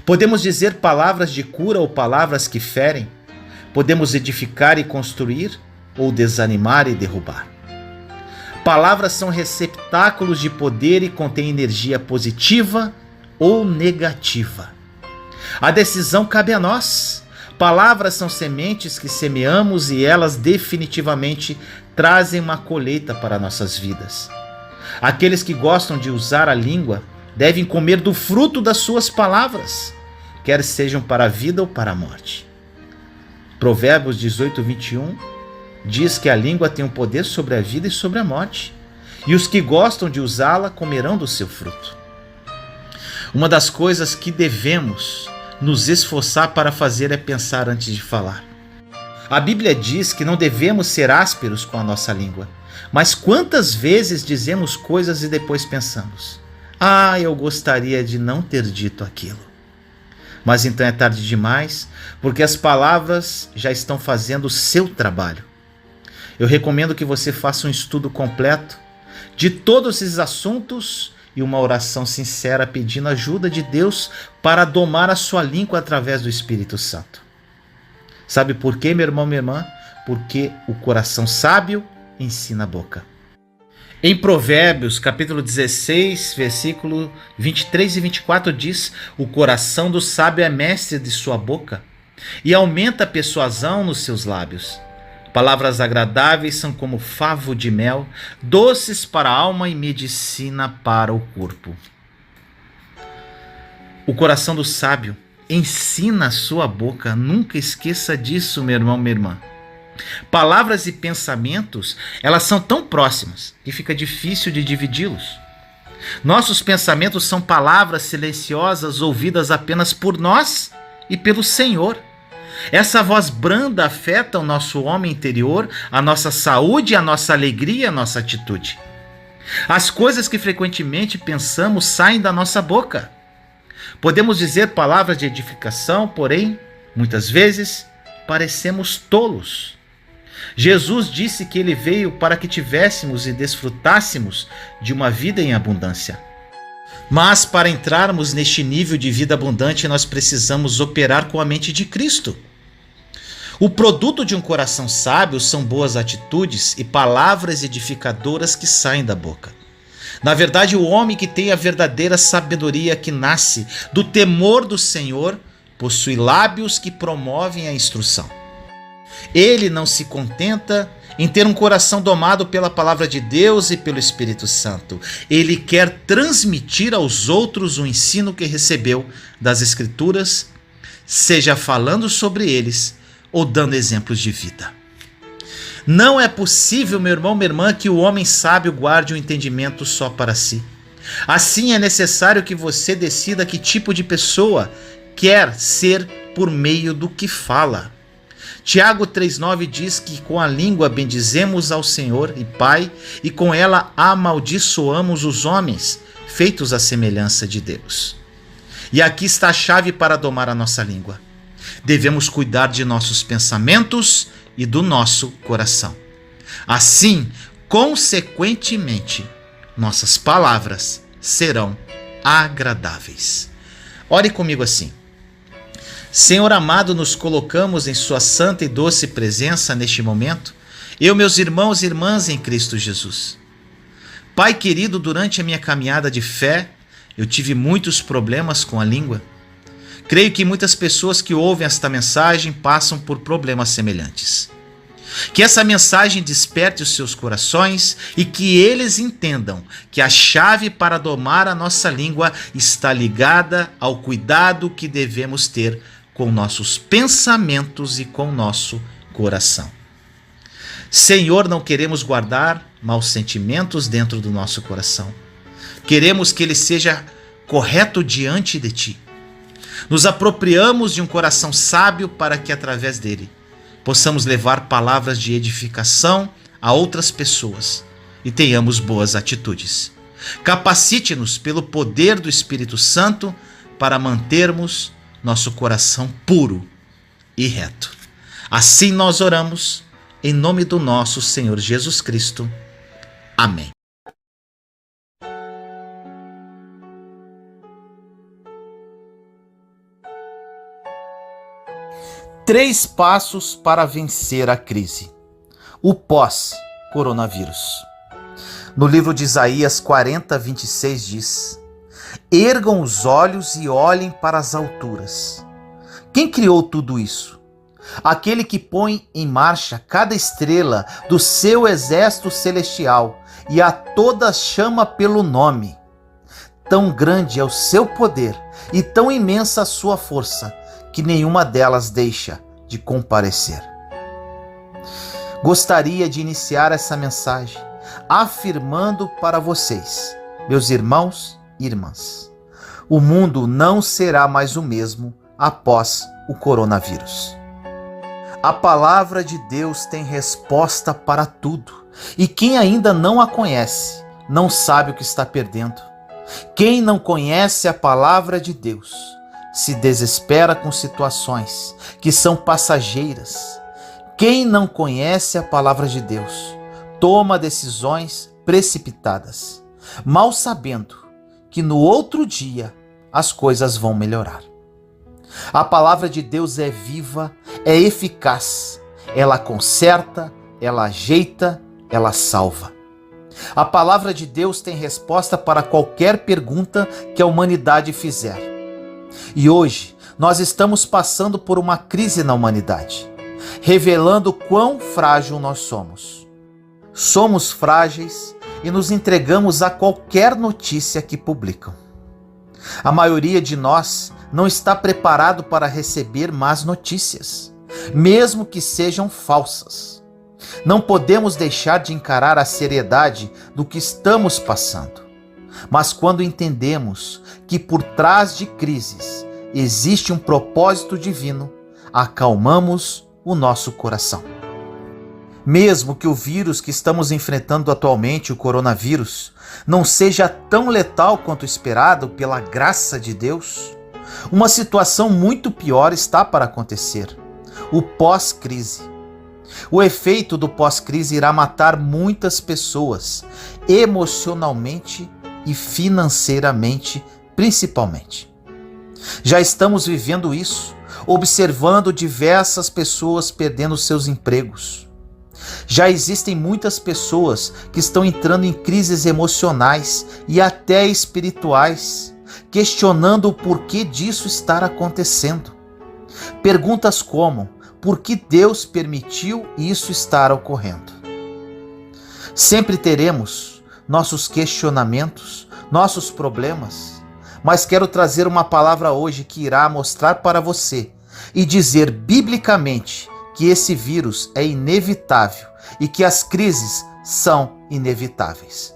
Podemos dizer palavras de cura ou palavras que ferem. Podemos edificar e construir ou desanimar e derrubar. Palavras são receptáculos de poder e contêm energia positiva ou negativa. A decisão cabe a nós. Palavras são sementes que semeamos e elas definitivamente trazem uma colheita para nossas vidas. Aqueles que gostam de usar a língua devem comer do fruto das suas palavras, quer sejam para a vida ou para a morte. Provérbios 18:21 diz que a língua tem um poder sobre a vida e sobre a morte. e os que gostam de usá-la comerão do seu fruto. Uma das coisas que devemos nos esforçar para fazer é pensar antes de falar. A Bíblia diz que não devemos ser ásperos com a nossa língua, mas quantas vezes dizemos coisas e depois pensamos: eu gostaria de não ter dito aquilo. Mas então é tarde demais, porque as palavras já estão fazendo o seu trabalho. Eu recomendo que você faça um estudo completo de todos esses assuntos e uma oração sincera pedindo ajuda de Deus para domar a sua língua através do Espírito Santo. Sabe por quê, meu irmão, minha irmã? Porque o coração sábio ensina a boca. Em Provérbios, capítulo 16, versículo 23 e 24 diz: o coração do sábio é mestre de sua boca e aumenta a persuasão nos seus lábios. Palavras agradáveis são como favo de mel, doces para a alma e medicina para o corpo. O coração do sábio ensina a sua boca. Nunca esqueça disso, meu irmão, minha irmã. Palavras e pensamentos, elas são tão próximas que fica difícil de dividi-los. Nossos pensamentos são palavras silenciosas ouvidas apenas por nós e pelo Senhor. Essa voz branda afeta o nosso homem interior, a nossa saúde, a nossa alegria, a nossa atitude. As coisas que frequentemente pensamos saem da nossa boca. Podemos dizer palavras de edificação, porém, muitas vezes, parecemos tolos. Jesus disse que ele veio para que tivéssemos e desfrutássemos de uma vida em abundância. Mas para entrarmos neste nível de vida abundante, nós precisamos operar com a mente de Cristo. O produto de um coração sábio são boas atitudes e palavras edificadoras que saem da boca. Na verdade, o homem que tem a verdadeira sabedoria que nasce do temor do Senhor possui lábios que promovem a instrução. Ele não se contenta em ter um coração domado pela palavra de Deus e pelo Espírito Santo. Ele quer transmitir aos outros o ensino que recebeu das Escrituras, seja falando sobre eles ou dando exemplos de vida. Não é possível, meu irmão, minha irmã, que o homem sábio guarde o entendimento só para si. Assim, é necessário que você decida que tipo de pessoa quer ser por meio do que fala. Tiago 3,9 diz que com a língua bendizemos ao Senhor e Pai, e com ela amaldiçoamos os homens, feitos à semelhança de Deus. E aqui está a chave para domar a nossa língua. Devemos cuidar de nossos pensamentos e do nosso coração. Assim, consequentemente, nossas palavras serão agradáveis. Ore comigo assim: Senhor amado, nos colocamos em sua santa e doce presença neste momento, eu, meus irmãos e irmãs em Cristo Jesus. Pai querido, durante a minha caminhada de fé, eu tive muitos problemas com a língua. Creio que muitas pessoas que ouvem esta mensagem passam por problemas semelhantes. Que essa mensagem desperte os seus corações e que eles entendam que a chave para domar a nossa língua está ligada ao cuidado que devemos ter com nossos pensamentos e com nosso coração. Senhor, não queremos guardar maus sentimentos dentro do nosso coração. Queremos que ele seja correto diante de ti. Nos apropriamos de um coração sábio para que, através dele, possamos levar palavras de edificação a outras pessoas e tenhamos boas atitudes. Capacite-nos pelo poder do Espírito Santo para mantermos nosso coração puro e reto. Assim nós oramos, em nome do nosso Senhor Jesus Cristo. Amém. Três passos para vencer a crise. O pós-coronavírus. No livro de Isaías 40:26 diz: Ergam os olhos e olhem para as alturas. Quem criou tudo isso? Aquele que põe em marcha cada estrela do seu exército celestial e a todas chama pelo nome. Tão grande é o seu poder e tão imensa a sua força, que nenhuma delas deixa de comparecer. Gostaria de iniciar essa mensagem afirmando para vocês, meus irmãos e irmãs, o mundo não será mais o mesmo após o coronavírus. A palavra de Deus tem resposta para tudo, e quem ainda não a conhece, não sabe o que está perdendo. Quem não conhece a palavra de Deus, se desespera com situações que são passageiras. Quem não conhece a palavra de Deus, toma decisões precipitadas, mal sabendo que no outro dia as coisas vão melhorar. A palavra de Deus é viva, é eficaz, ela conserta, ela ajeita, ela salva. A palavra de Deus tem resposta para qualquer pergunta que a humanidade fizer. E hoje nós estamos passando por uma crise na humanidade, revelando quão frágil nós somos. Somos frágeis e nos entregamos a qualquer notícia que publicam. A maioria de nós não está preparado para receber más notícias, mesmo que sejam falsas. Não podemos deixar de encarar a seriedade do que estamos passando. Mas quando entendemos que por trás de crises existe um propósito divino, acalmamos o nosso coração. Mesmo que o vírus que estamos enfrentando atualmente, o coronavírus, não seja tão letal quanto esperado pela graça de Deus, uma situação muito pior está para acontecer: o pós-crise. O efeito do pós-crise irá matar muitas pessoas, emocionalmente e financeiramente, principalmente. Já estamos vivendo isso, observando diversas pessoas perdendo seus empregos. Já existem muitas pessoas que estão entrando em crises emocionais e até espirituais, questionando o porquê disso estar acontecendo. Perguntas como: por que Deus permitiu isso estar ocorrendo? Sempre teremos nossos questionamentos, nossos problemas, mas quero trazer uma palavra hoje que irá mostrar para você e dizer biblicamente que esse vírus é inevitável e que as crises são inevitáveis.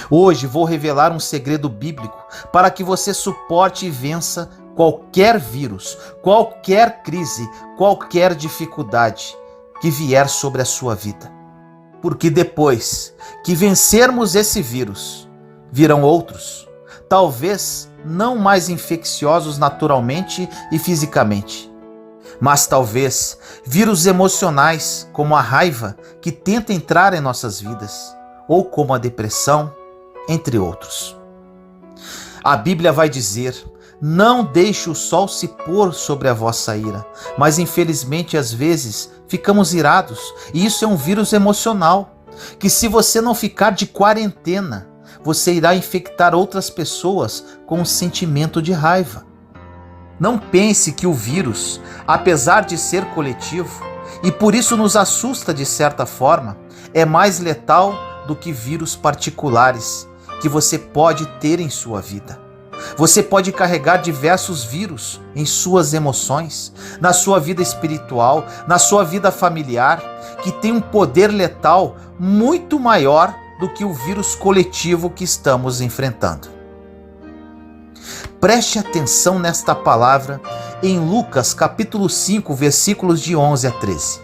Hoje vou revelar um segredo bíblico para que você suporte e vença qualquer vírus, qualquer crise, qualquer dificuldade que vier sobre a sua vida. Porque depois que vencermos esse vírus, virão outros, talvez não mais infecciosos naturalmente e fisicamente, mas talvez vírus emocionais como a raiva que tenta entrar em nossas vidas, ou como a depressão, entre outros. A Bíblia vai dizer: não deixe o sol se pôr sobre a vossa ira, mas infelizmente às vezes ficamos irados, e isso é um vírus emocional, que se você não ficar de quarentena, você irá infectar outras pessoas com um sentimento de raiva. Não pense que o vírus, apesar de ser coletivo, e por isso nos assusta de certa forma, é mais letal do que vírus particulares que você pode ter em sua vida. Você pode carregar diversos vírus em suas emoções, na sua vida espiritual, na sua vida familiar, que tem um poder letal muito maior do que o vírus coletivo que estamos enfrentando. Preste atenção nesta palavra em Lucas capítulo 5, versículos de 11 a 13.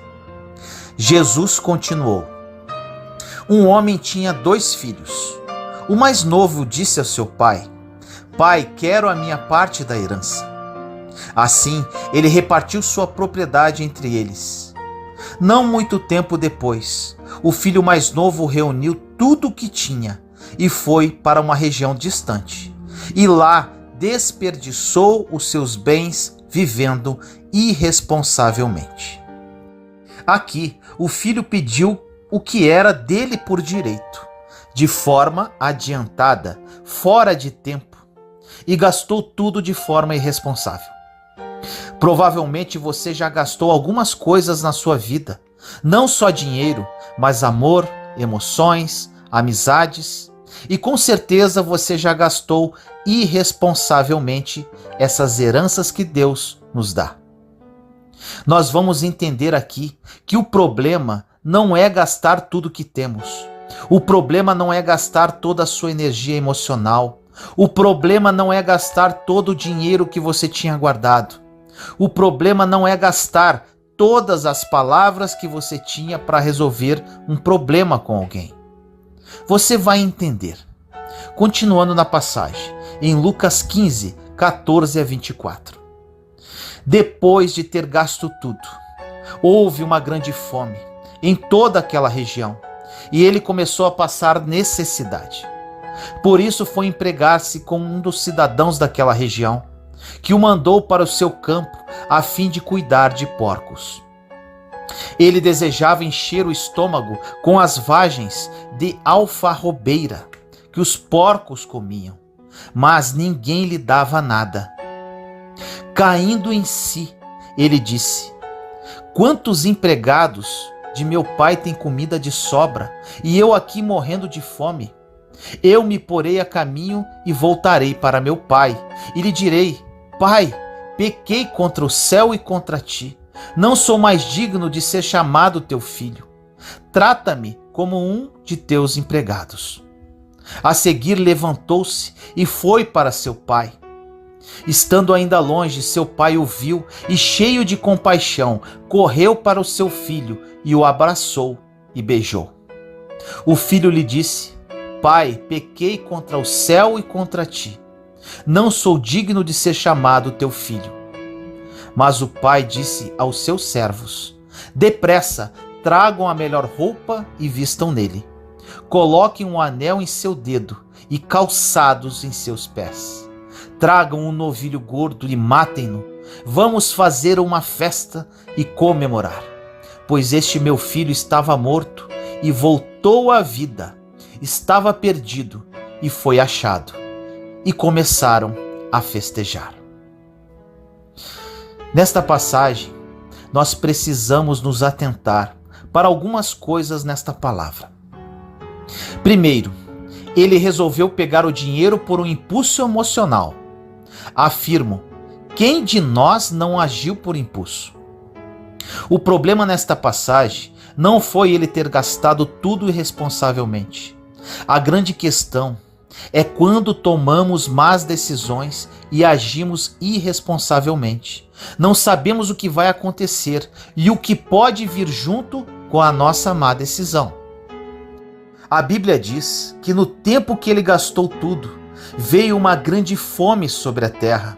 Jesus continuou: um homem tinha 2 filhos. O mais novo disse ao seu pai: Pai, quero a minha parte da herança. Assim, ele repartiu sua propriedade entre eles. Não muito tempo depois, o filho mais novo reuniu tudo o que tinha e foi para uma região distante. E lá desperdiçou os seus bens vivendo irresponsavelmente. Aqui, o filho pediu o que era dele por direito, de forma adiantada, fora de tempo, e gastou tudo de forma irresponsável. Provavelmente você já gastou algumas coisas na sua vida, não só dinheiro, mas amor, emoções, amizades, e com certeza você já gastou irresponsavelmente essas heranças que Deus nos dá. Nós vamos entender aqui que o problema não é gastar tudo que temos. O problema não é gastar toda a sua energia emocional. O problema não é gastar todo o dinheiro que você tinha guardado. O problema não é gastar todas as palavras que você tinha para resolver um problema com alguém. Você vai entender. Continuando na passagem, em Lucas 15, 14 a 24. Depois de ter gasto tudo, houve uma grande fome em toda aquela região e ele começou a passar necessidade. Por isso foi empregar-se com um dos cidadãos daquela região, que o mandou para o seu campo a fim de cuidar de porcos. Ele desejava encher o estômago com as vagens de alfarrobeira que os porcos comiam, mas ninguém lhe dava nada. Caindo em si, ele disse: quantos empregados de meu pai têm comida de sobra e eu aqui morrendo de fome? Eu me porei a caminho e voltarei para meu pai e lhe direi: Pai, pequei contra o céu e contra ti. Não sou mais digno de ser chamado teu filho. Trata-me como um de teus empregados. A seguir levantou-se e foi para seu pai. Estando ainda longe, seu pai o viu e, cheio de compaixão, correu para o seu filho e o abraçou e beijou. O filho lhe disse: Pai, pequei contra o céu e contra ti. Não sou digno de ser chamado teu filho. Mas o pai disse aos seus servos: depressa, tragam a melhor roupa e vistam nele. Coloquem um anel em seu dedo e calçados em seus pés. Tragam um novilho gordo e matem-no. Vamos fazer uma festa e comemorar. Pois este meu filho estava morto e voltou à vida. Estava perdido e foi achado. E começaram a festejar. Nesta passagem, nós precisamos nos atentar para algumas coisas nesta palavra. Primeiro, ele resolveu pegar o dinheiro por um impulso emocional. Afirmo, quem de nós não agiu por impulso? O problema nesta passagem não foi ele ter gastado tudo irresponsavelmente. A grande questão é quando tomamos más decisões e agimos irresponsavelmente. Não sabemos o que vai acontecer e o que pode vir junto com a nossa má decisão. A Bíblia diz que no tempo que ele gastou tudo, veio uma grande fome sobre a terra.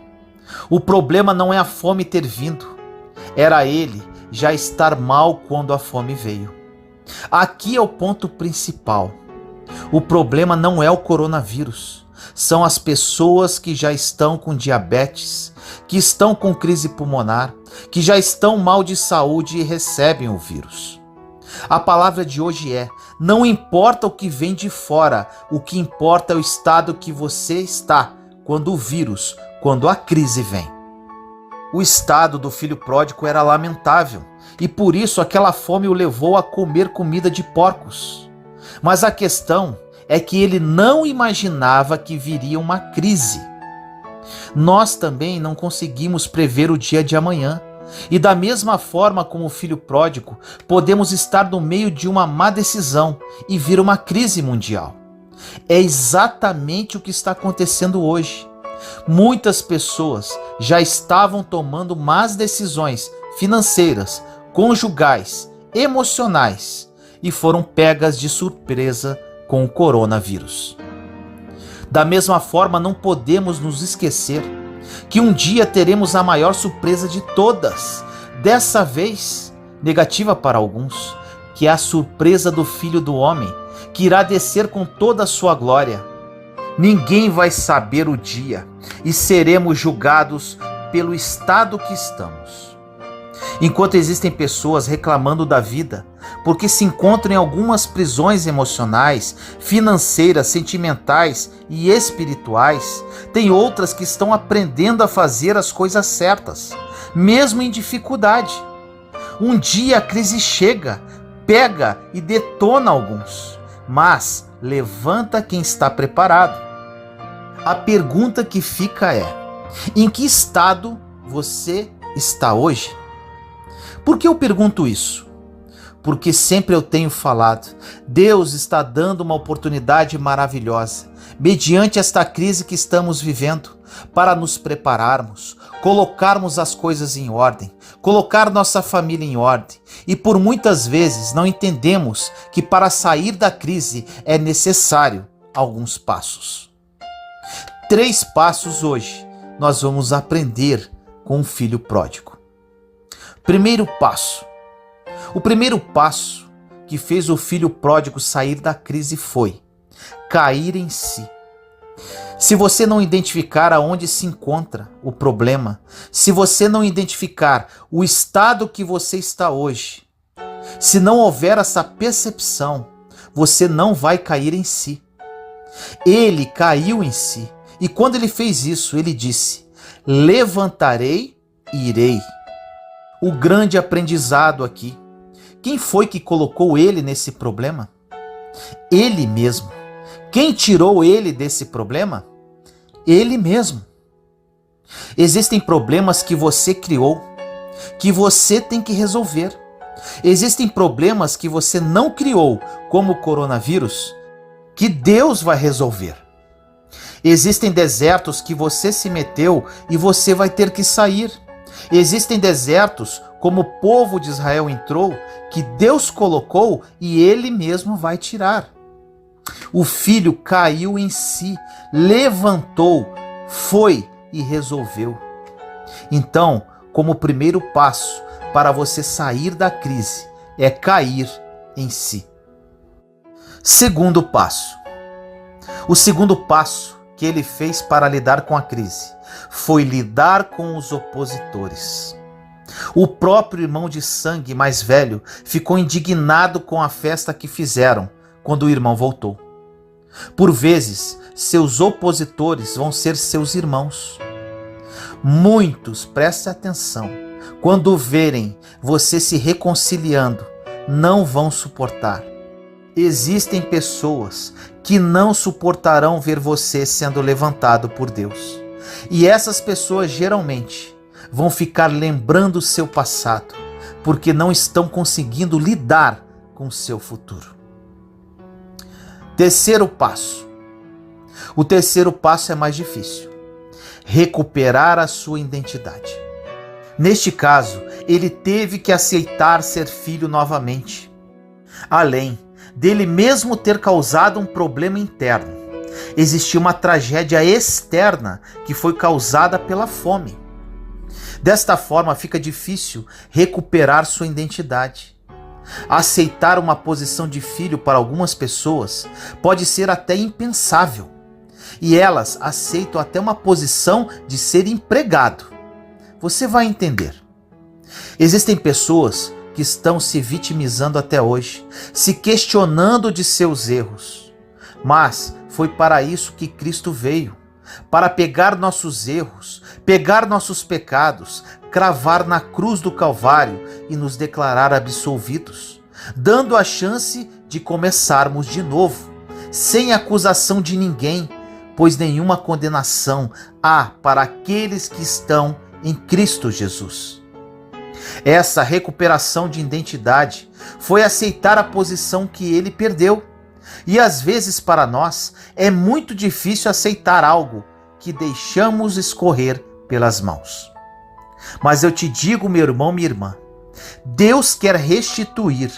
O problema não é a fome ter vindo, era ele já estar mal quando a fome veio. Aqui é o ponto principal. O problema não é o coronavírus, são as pessoas que já estão com diabetes, que estão com crise pulmonar, que já estão mal de saúde e recebem o vírus. A palavra de hoje é: não importa o que vem de fora, o que importa é o estado que você está quando o vírus, quando a crise vem. O estado do filho pródigo era lamentável e por isso aquela fome o levou a comer comida de porcos. Mas a questão é que ele não imaginava que viria uma crise. Nós também não conseguimos prever o dia de amanhã. E da mesma forma como o filho pródigo, podemos estar no meio de uma má decisão e vir uma crise mundial. É exatamente o que está acontecendo hoje. Muitas pessoas já estavam tomando más decisões financeiras, conjugais, emocionais e foram pegas de surpresa com o coronavírus. Da mesma forma, não podemos nos esquecer que um dia teremos a maior surpresa de todas, dessa vez negativa para alguns, que é a surpresa do Filho do Homem, que irá descer com toda a sua glória. Ninguém vai saber o dia e seremos julgados pelo estado que estamos. Enquanto existem pessoas reclamando da vida porque se encontram em algumas prisões emocionais, financeiras, sentimentais e espirituais, tem outras que estão aprendendo a fazer as coisas certas, mesmo em dificuldade. Um dia a crise chega, pega e detona alguns, mas levanta quem está preparado. A pergunta que fica é: em que estado você está hoje? Por que eu pergunto isso? porque sempre eu tenho falado, Deus está dando uma oportunidade maravilhosa, mediante esta crise que estamos vivendo, para nos prepararmos, colocarmos as coisas em ordem, colocar nossa família em ordem. E por muitas vezes não entendemos que para sair da crise é necessário alguns passos. 3 passos hoje nós vamos aprender com o filho pródigo. Primeiro passo. O primeiro passo que fez o filho pródigo sair da crise foi cair em si. Se você não identificar aonde se encontra o problema, se você não identificar o estado que você está hoje, se não houver essa percepção, você não vai cair em si. Ele caiu em si. E quando ele fez isso, ele disse: levantarei e irei. O grande aprendizado aqui. Quem foi que colocou ele nesse problema? Ele mesmo. Quem tirou ele desse problema? Ele mesmo. Existem problemas que você criou, que você tem que resolver. Existem problemas que você não criou, como o coronavírus, que Deus vai resolver. Existem desertos que você se meteu e você vai ter que sair. Existem desertos, como o povo de Israel entrou, que Deus colocou e Ele mesmo vai tirar. O filho caiu em si, levantou, foi e resolveu. Então, como primeiro passo para você sair da crise, é cair em si. Segundo passo. O segundo passo que ele fez para lidar com a crise foi lidar com os opositores. O próprio irmão de sangue mais velho ficou indignado com a festa que fizeram quando o irmão voltou. Por vezes, seus opositores vão ser seus irmãos. Muitos, preste atenção, quando verem você se reconciliando, não vão suportar. Existem pessoas que não suportarão ver você sendo levantado por Deus. E essas pessoas geralmente vão ficar lembrando o seu passado, porque não estão conseguindo lidar com o seu futuro. Terceiro passo. O terceiro passo é mais difícil. Recuperar a sua identidade. Neste caso, ele teve que aceitar ser filho novamente. Além dele mesmo ter causado um problema interno, existia uma tragédia externa que foi causada pela fome. Desta forma, fica difícil recuperar sua identidade. Aceitar uma posição de filho para algumas pessoas pode ser até impensável. E elas aceitam até uma posição de ser empregado. Você vai entender. Existem pessoas que estão se vitimizando até hoje, se questionando de seus erros. Mas foi para isso que Cristo veio, para pegar nossos erros, pegar nossos pecados, cravar na cruz do Calvário e nos declarar absolvidos, dando a chance de começarmos de novo, sem acusação de ninguém, pois nenhuma condenação há para aqueles que estão em Cristo Jesus. Essa recuperação de identidade foi aceitar a posição que ele perdeu. E às vezes para nós é muito difícil aceitar algo que deixamos escorrer pelas mãos. Mas eu te digo, meu irmão, minha irmã, Deus quer restituir,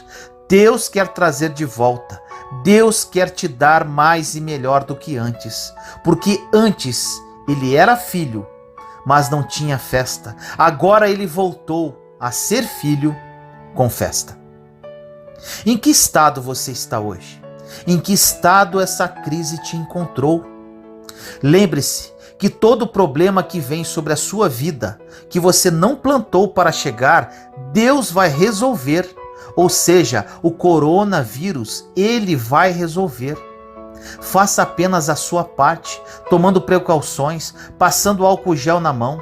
Deus quer trazer de volta, Deus quer te dar mais e melhor do que antes, porque antes ele era filho, mas não tinha festa. Agora ele voltou a ser filho com festa. Em que estado você está hoje? Em que estado essa crise te encontrou? Lembre-se que todo problema que vem sobre a sua vida, que você não plantou para chegar, Deus vai resolver. Ou seja, o coronavírus, ele vai resolver. Faça apenas a sua parte, tomando precauções, passando álcool gel na mão.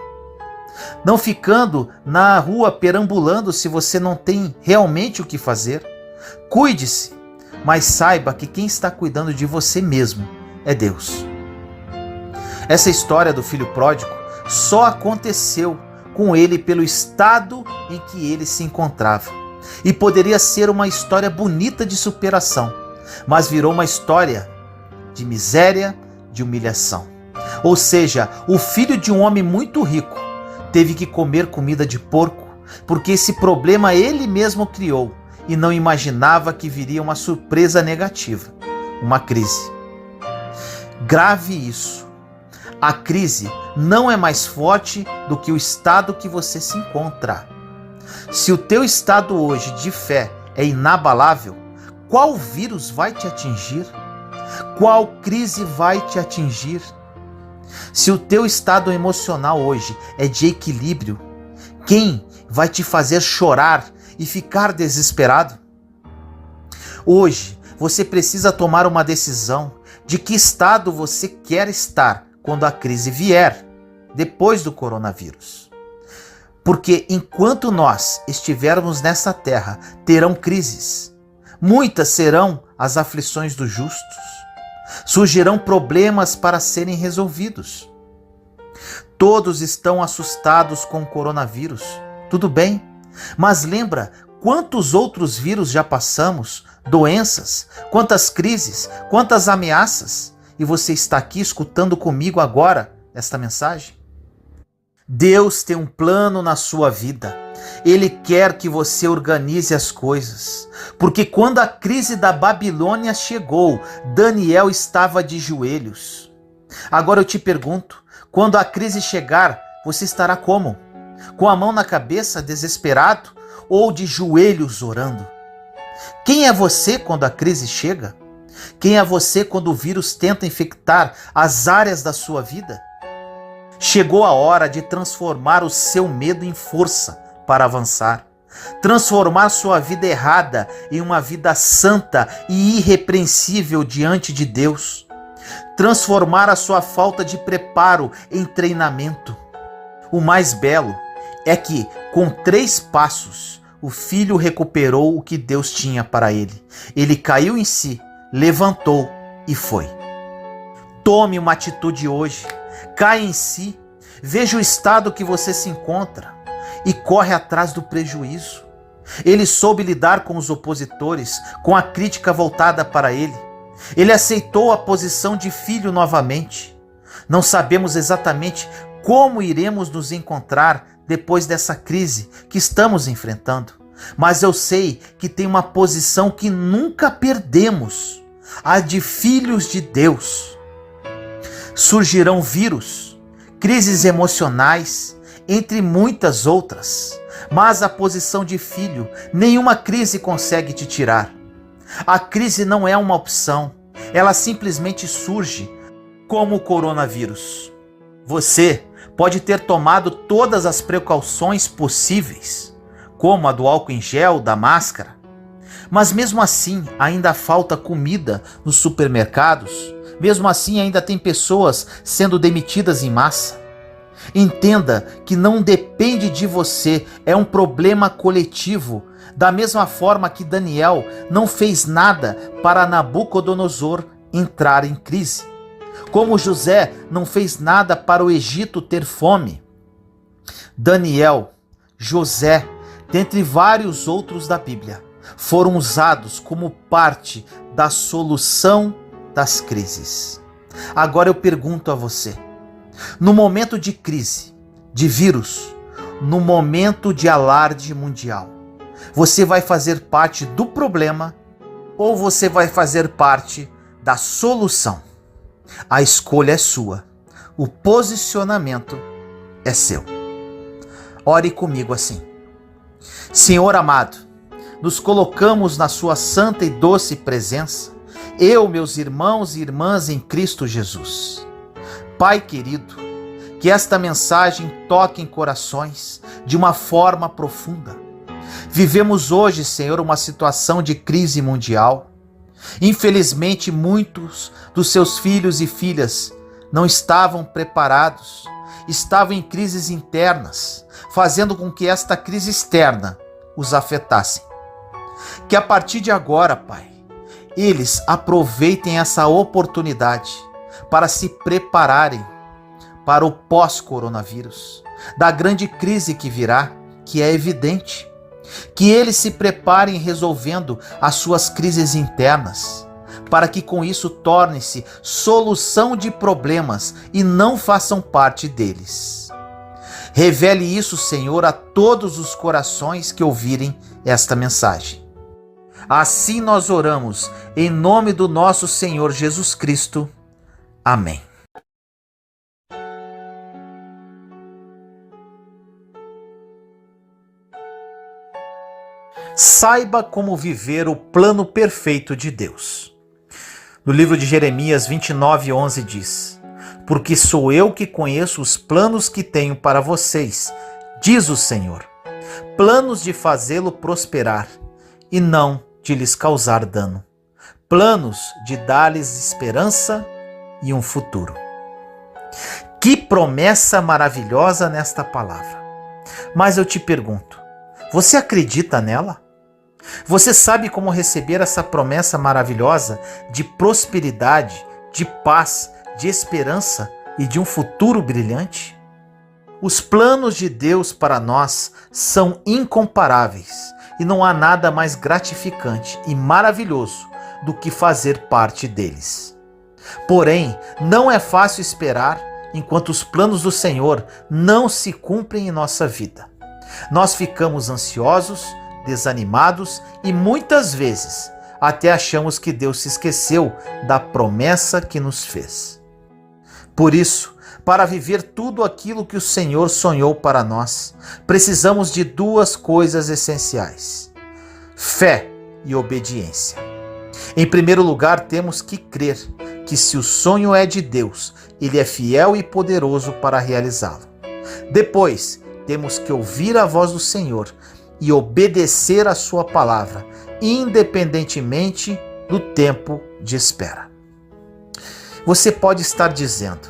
Não ficando na rua perambulando se você não tem realmente o que fazer. Cuide-se, mas saiba que quem está cuidando de você mesmo é Deus. Essa história do filho pródigo só aconteceu com ele pelo estado em que ele se encontrava. e poderia ser uma história bonita de superação, mas virou uma história de miséria, de humilhação. Ou seja, o filho de um homem muito rico teve que comer comida de porco, porque esse problema ele mesmo criou e não imaginava que viria uma surpresa negativa, uma crise. Grave isso. A crise não é mais forte do que o estado que você se encontra. Se o teu estado hoje de fé é inabalável, qual vírus vai te atingir? Qual crise vai te atingir? Se o teu estado emocional hoje é de equilíbrio, quem vai te fazer chorar e ficar desesperado? Hoje você precisa tomar uma decisão de que estado você quer estar quando a crise vier, depois do coronavírus. Porque enquanto nós estivermos nessa terra, terão crises. Muitas serão as aflições dos justos. Surgirão problemas para serem resolvidos. Todos estão assustados com o coronavírus. Tudo bem, mas lembra quantos outros vírus já passamos, doenças, quantas crises, quantas ameaças, e você está aqui escutando comigo agora esta mensagem? Deus tem um plano na sua vida. Ele quer que você organize as coisas, porque quando a crise da Babilônia chegou, Daniel estava de joelhos. Agora eu te pergunto, quando a crise chegar, você estará como? Com a mão na cabeça, desesperado, ou de joelhos orando? Quem é você quando a crise chega? Quem é você quando o vírus tenta infectar as áreas da sua vida? Chegou a hora de transformar o seu medo em força para avançar. Transformar sua vida errada em uma vida santa e irrepreensível diante de Deus. Transformar a sua falta de preparo em treinamento. O mais belo é que, com 3 passos, o filho recuperou o que Deus tinha para ele. Ele caiu em si, levantou e foi. Tome uma atitude hoje. Caia em si. Veja o estado que você se encontra e corre atrás do prejuízo. Ele soube lidar com os opositores, com a crítica voltada para ele. Ele aceitou a posição de filho novamente. Não sabemos exatamente como iremos nos encontrar depois dessa crise que estamos enfrentando, mas eu sei que tem uma posição que nunca perdemos, a de filhos de Deus. Surgirão vírus, crises emocionais, entre muitas outras, mas a posição de filho, nenhuma crise consegue te tirar. A crise não é uma opção, ela simplesmente surge, como o coronavírus. Você pode ter tomado todas as precauções possíveis, como a do álcool em gel, da máscara, mas mesmo assim ainda falta comida nos supermercados, mesmo assim ainda tem pessoas sendo demitidas em massa. Entenda que não depende de você, é um problema coletivo, da mesma forma que Daniel não fez nada para Nabucodonosor entrar em crise. Como José não fez nada para o Egito ter fome. Daniel, José, dentre vários outros da Bíblia, foram usados como parte da solução das crises. Agora eu pergunto a você, no momento de crise, de vírus, no momento de alarde mundial, você vai fazer parte do problema ou você vai fazer parte da solução? A escolha é sua, o posicionamento é seu. Ore comigo assim. Senhor amado, nos colocamos na sua santa e doce presença, eu, meus irmãos e irmãs em Cristo Jesus. Pai querido, que esta mensagem toque em corações de uma forma profunda. Vivemos hoje, Senhor, uma situação de crise mundial. Infelizmente, muitos dos seus filhos e filhas não estavam preparados, estavam em crises internas, fazendo com que esta crise externa os afetasse. Que a partir de agora, Pai, eles aproveitem essa oportunidade para se prepararem para o pós-coronavírus, da grande crise que virá, que é evidente. Que ele se prepare resolvendo as suas crises internas, para que com isso torne-se solução de problemas e não façam parte deles. Revele isso, Senhor, a todos os corações que ouvirem esta mensagem. Assim nós oramos, em nome do nosso Senhor Jesus Cristo. Amém. Saiba como viver o plano perfeito de Deus. No livro de Jeremias 29:11 diz: Porque sou eu que conheço os planos que tenho para vocês, diz o Senhor, planos de fazê-lo prosperar e não de lhes causar dano, planos de dar-lhes esperança e um futuro. Que promessa maravilhosa nesta palavra! Mas eu te pergunto, você acredita nela? Você sabe como receber essa promessa maravilhosa de prosperidade, de paz, de esperança e de um futuro brilhante? Os planos de Deus para nós são incomparáveis e não há nada mais gratificante e maravilhoso do que fazer parte deles. Porém, não é fácil esperar enquanto os planos do Senhor não se cumprem em nossa vida. Nós ficamos ansiosos, desanimados e muitas vezes até achamos que Deus se esqueceu da promessa que nos fez. Por isso, para viver tudo aquilo que o Senhor sonhou para nós, precisamos de duas coisas essenciais: fé e obediência. Em primeiro lugar, temos que crer que se o sonho é de Deus, Ele é fiel e poderoso para realizá-lo. Depois, temos que ouvir a voz do Senhor e obedecer a sua palavra, independentemente do tempo de espera. Você pode estar dizendo: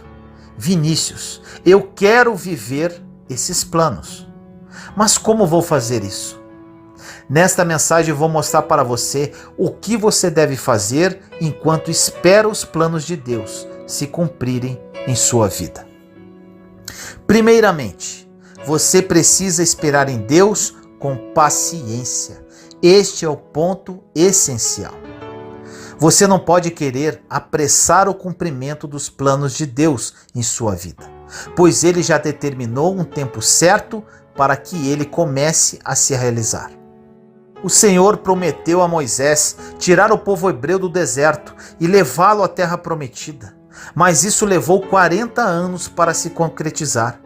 Vinícius, eu quero viver esses planos, mas como vou fazer isso? Nesta mensagem eu vou mostrar para você o que você deve fazer enquanto espera os planos de Deus se cumprirem em sua vida. Primeiramente, você precisa esperar em Deus com paciência. Este é o ponto essencial. Você não pode querer apressar o cumprimento dos planos de Deus em sua vida, pois Ele já determinou um tempo certo para que ele comece a se realizar. O Senhor prometeu a Moisés tirar o povo hebreu do deserto e levá-lo à terra prometida, mas isso levou 40 anos para se concretizar.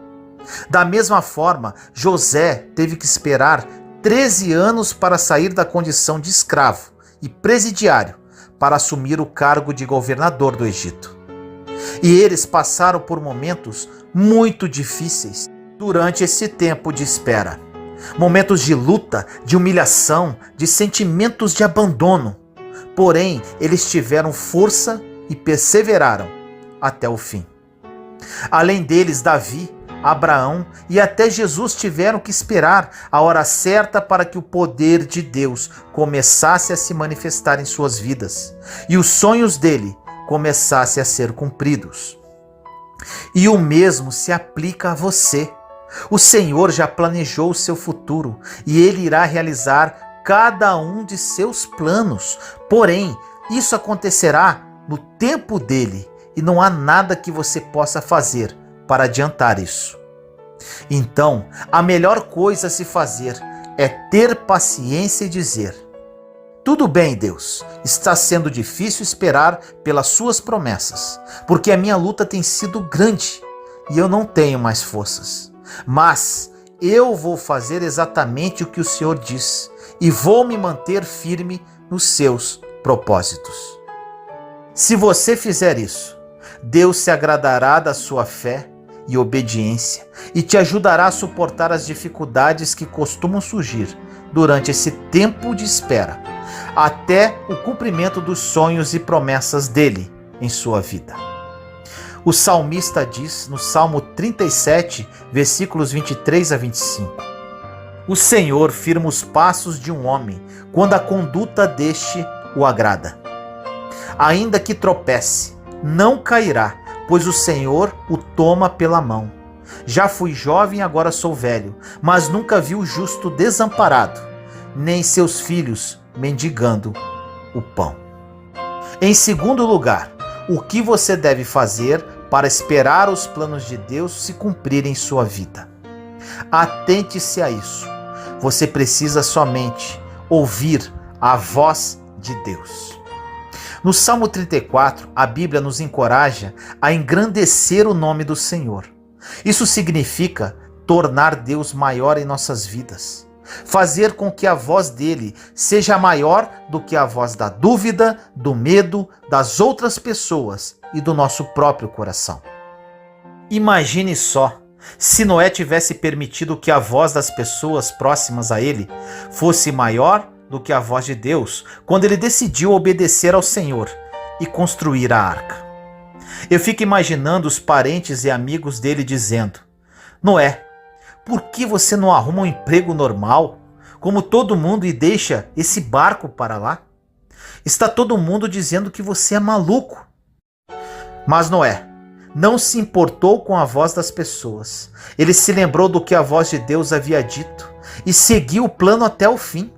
Da mesma forma, José teve que esperar 13 anos para sair da condição de escravo e presidiário para assumir o cargo de governador do Egito. E eles passaram por momentos muito difíceis durante esse tempo de espera. Momentos de luta, de humilhação, de sentimentos de abandono. Porém, eles tiveram força e perseveraram até o fim. Além deles, Davi, Abraão e até Jesus tiveram que esperar a hora certa para que o poder de Deus começasse a se manifestar em suas vidas e os sonhos dele começassem a ser cumpridos. E o mesmo se aplica a você. O Senhor já planejou o seu futuro e Ele irá realizar cada um de seus planos. Porém, isso acontecerá no tempo dele e não há nada que você possa fazer para adiantar isso. Então, a melhor coisa a se fazer é ter paciência e dizer: tudo bem, Deus, está sendo difícil esperar pelas suas promessas, porque a minha luta tem sido grande e eu não tenho mais forças. Mas eu vou fazer exatamente o que o Senhor diz e vou me manter firme nos seus propósitos. Se você fizer isso, Deus se agradará da sua fé e obediência e te ajudará a suportar as dificuldades que costumam surgir durante esse tempo de espera, até o cumprimento dos sonhos e promessas dele em sua vida. O salmista diz no Salmo 37, versículos 23 a 25: O Senhor firma os passos de um homem quando a conduta deste o agrada. Ainda que tropece, não cairá, pois o Senhor o toma pela mão. Já fui jovem, agora sou velho, mas nunca vi o justo desamparado, nem seus filhos mendigando o pão. Em segundo lugar, o que você deve fazer para esperar os planos de Deus se cumprirem em sua vida? Atente-se a isso. Você precisa somente ouvir a voz de Deus. No Salmo 34, a Bíblia nos encoraja a engrandecer o nome do Senhor. Isso significa tornar Deus maior em nossas vidas. Fazer com que a voz dele seja maior do que a voz da dúvida, do medo, das outras pessoas e do nosso próprio coração. Imagine só, se Noé tivesse permitido que a voz das pessoas próximas a ele fosse maior do que a voz de Deus, quando ele decidiu obedecer ao Senhor e construir a arca. Eu fico imaginando os parentes e amigos dele dizendo: Noé, por que você não arruma um emprego normal, como todo mundo, e deixa esse barco para lá? Está todo mundo dizendo que você é maluco. Mas Noé não se importou com a voz das pessoas. Ele se lembrou do que a voz de Deus havia dito e seguiu o plano até o fim.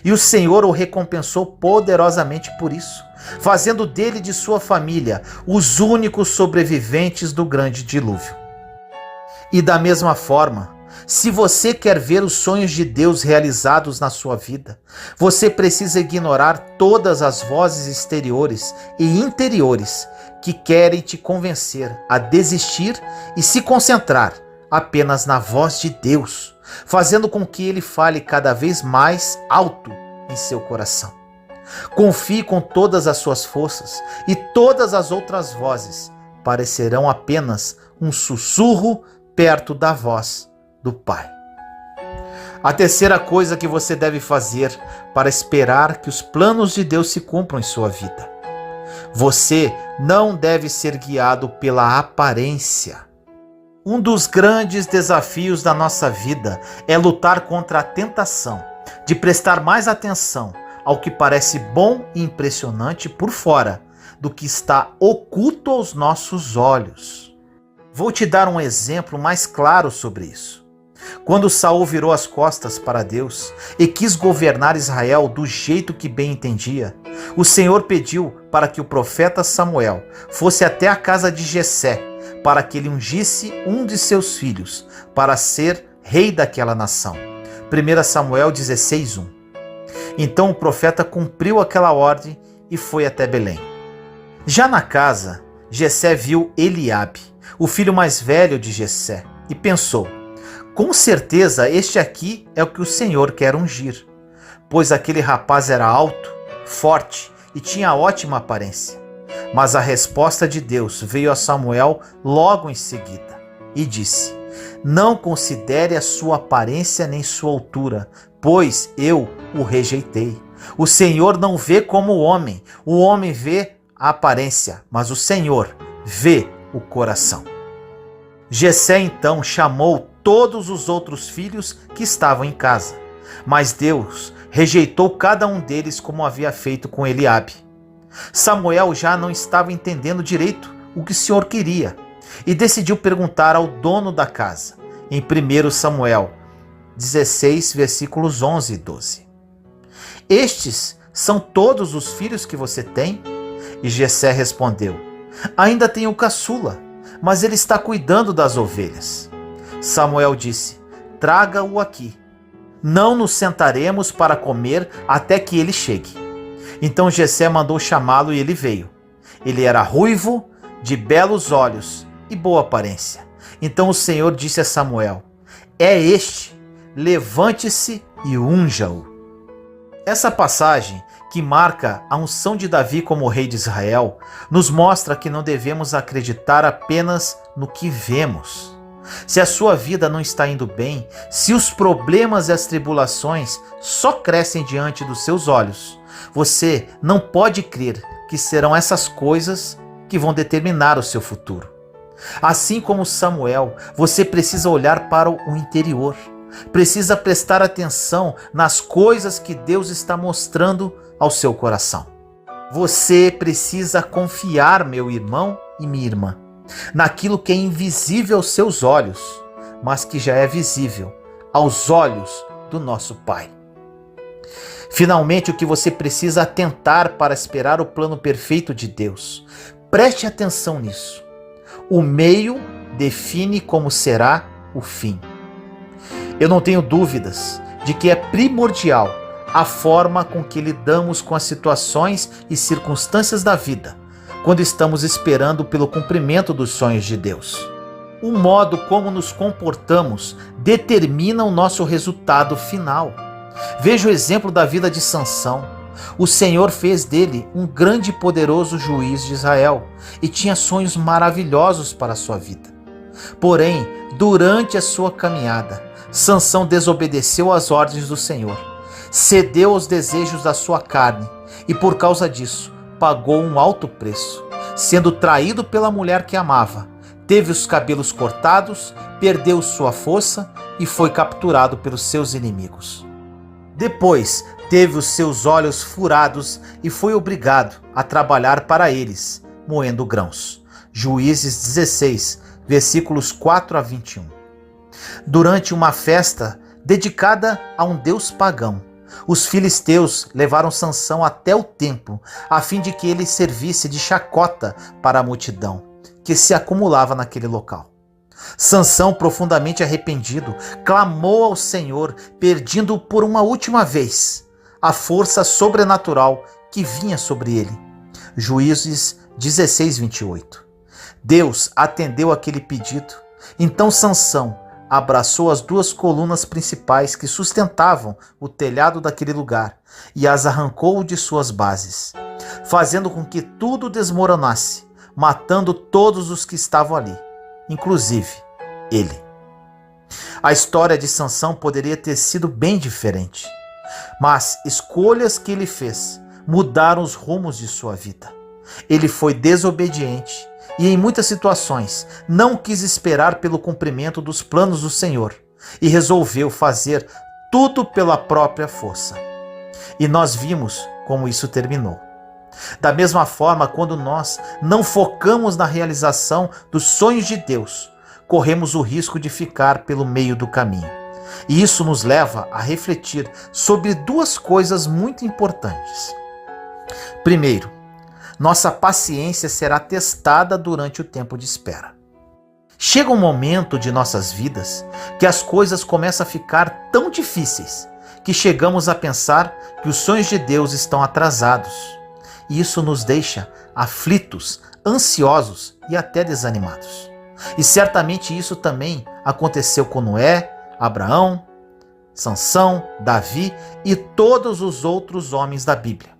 E o Senhor o recompensou poderosamente por isso, fazendo dele e de sua família os únicos sobreviventes do grande dilúvio. E da mesma forma, se você quer ver os sonhos de Deus realizados na sua vida, você precisa ignorar todas as vozes exteriores e interiores que querem te convencer a desistir e se concentrar apenas na voz de Deus, fazendo com que ele fale cada vez mais alto em seu coração. Confie com todas as suas forças e todas as outras vozes parecerão apenas um sussurro perto da voz do Pai. A terceira coisa que você deve fazer para esperar que os planos de Deus se cumpram em sua vida: você não deve ser guiado pela aparência. Um dos grandes desafios da nossa vida é lutar contra a tentação de prestar mais atenção ao que parece bom e impressionante por fora do que está oculto aos nossos olhos. Vou te dar um exemplo mais claro sobre isso. Quando Saul virou as costas para Deus e quis governar Israel do jeito que bem entendia, o Senhor pediu para que o profeta Samuel fosse até a casa de Jessé para que ele ungisse um de seus filhos para ser rei daquela nação. 1 Samuel 16:1. Então o profeta cumpriu aquela ordem e foi até Belém. Já na casa, Jessé viu Eliabe, o filho mais velho de Jessé, e pensou: com certeza este aqui é o que o Senhor quer ungir, pois aquele rapaz era alto, forte e tinha ótima aparência. Mas a resposta de Deus veio a Samuel logo em seguida e disse: não considere a sua aparência nem sua altura, pois eu o rejeitei. O Senhor não vê como o homem vê a aparência, mas o Senhor vê o coração. Jessé então chamou todos os outros filhos que estavam em casa, mas Deus rejeitou cada um deles como havia feito com Eliabe. Samuel já não estava entendendo direito o que o Senhor queria e decidiu perguntar ao dono da casa, em 1 Samuel 16, versículos 11 e 12. Estes são todos os filhos que você tem? E Jessé respondeu: ainda tenho o caçula, mas ele está cuidando das ovelhas. Samuel disse: traga-o aqui. Não nos sentaremos para comer até que ele chegue. Então Jessé mandou chamá-lo e ele veio. Ele era ruivo, de belos olhos e boa aparência. Então o Senhor disse a Samuel: é este, levante-se e unja-o. Essa passagem, que marca a unção de Davi como rei de Israel, nos mostra que não devemos acreditar apenas no que vemos. Se a sua vida não está indo bem, se os problemas e as tribulações só crescem diante dos seus olhos, você não pode crer que serão essas coisas que vão determinar o seu futuro. Assim como Samuel, você precisa olhar para o interior, precisa prestar atenção nas coisas que Deus está mostrando ao seu coração. Você precisa confiar, meu irmão e minha irmã, naquilo que é invisível aos seus olhos, mas que já é visível aos olhos do nosso Pai. Finalmente, o que você precisa atentar para esperar o plano perfeito de Deus. Preste atenção nisso. O meio define como será o fim. Eu não tenho dúvidas de que é primordial a forma com que lidamos com as situações e circunstâncias da vida, quando estamos esperando pelo cumprimento dos sonhos de Deus. O modo como nos comportamos determina o nosso resultado final. Veja o exemplo da vida de Sansão. O Senhor fez dele um grande e poderoso juiz de Israel e tinha sonhos maravilhosos para a sua vida. Porém, durante a sua caminhada, Sansão desobedeceu às ordens do Senhor, cedeu aos desejos da sua carne e, por causa disso, pagou um alto preço, sendo traído pela mulher que amava, teve os cabelos cortados, perdeu sua força e foi capturado pelos seus inimigos. Depois, teve os seus olhos furados e foi obrigado a trabalhar para eles, moendo grãos. Juízes 16, versículos 4 a 21. Durante uma festa dedicada a um deus pagão, os filisteus levaram Sansão até o templo, a fim de que ele servisse de chacota para a multidão que se acumulava naquele local. Sansão, profundamente arrependido, clamou ao Senhor, pedindo por uma última vez a força sobrenatural que vinha sobre ele. Juízes 16, 28. Deus atendeu aquele pedido. Então Sansão abraçou as duas colunas principais que sustentavam o telhado daquele lugar e as arrancou de suas bases, fazendo com que tudo desmoronasse, matando todos os que estavam ali, inclusive ele. A história de Sansão poderia ter sido bem diferente, mas escolhas que ele fez mudaram os rumos de sua vida. Ele foi desobediente e, em muitas situações, não quis esperar pelo cumprimento dos planos do Senhor e resolveu fazer tudo pela própria força. E nós vimos como isso terminou. Da mesma forma, quando nós não focamos na realização dos sonhos de Deus, corremos o risco de ficar pelo meio do caminho. E isso nos leva a refletir sobre duas coisas muito importantes. Primeiro, nossa paciência será testada durante o tempo de espera. Chega um momento de nossas vidas que as coisas começam a ficar tão difíceis que chegamos a pensar que os sonhos de Deus estão atrasados. E isso nos deixa aflitos, ansiosos e até desanimados. E certamente isso também aconteceu com Noé, Abraão, Sansão, Davi e todos os outros homens da Bíblia.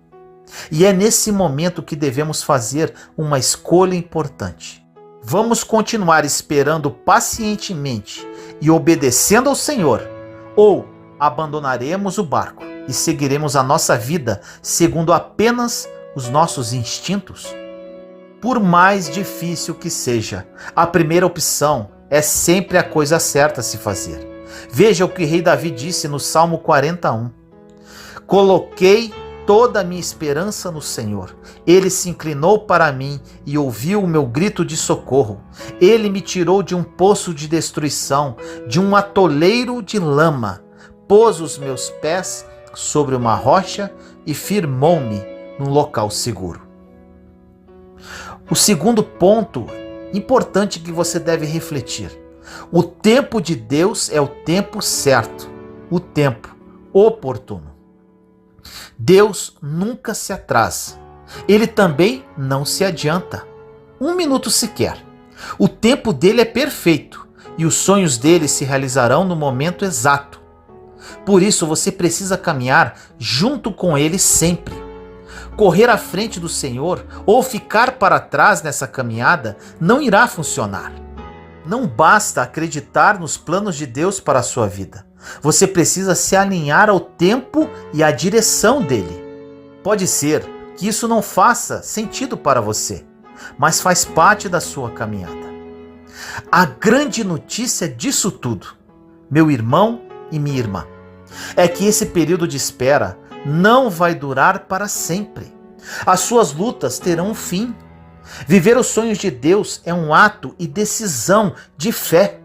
E é nesse momento que devemos fazer uma escolha importante. Vamos continuar esperando pacientemente e obedecendo ao Senhor, ou abandonaremos o barco e seguiremos a nossa vida segundo apenas os nossos instintos? Por mais difícil que seja, a primeira opção é sempre a coisa certa a se fazer. Veja o que o rei Davi disse no Salmo 41. Coloquei toda a minha esperança no Senhor. Ele se inclinou para mim e ouviu o meu grito de socorro. Ele me tirou de um poço de destruição, de um atoleiro de lama. Pôs os meus pés sobre uma rocha e firmou-me num local seguro. O segundo ponto importante que você deve refletir: o tempo de Deus é o tempo certo, o tempo oportuno. Deus nunca se atrasa. Ele também não se adianta. Um minuto sequer. O tempo dele é perfeito e os sonhos dele se realizarão no momento exato. Por isso você precisa caminhar junto com ele sempre. Correr à frente do Senhor ou ficar para trás nessa caminhada não irá funcionar. Não basta acreditar nos planos de Deus para a sua vida. Você precisa se alinhar ao tempo e à direção dele. Pode ser que isso não faça sentido para você, mas faz parte da sua caminhada. A grande notícia disso tudo, meu irmão e minha irmã, é que esse período de espera não vai durar para sempre. As suas lutas terão um fim. Viver os sonhos de Deus é um ato e decisão de fé.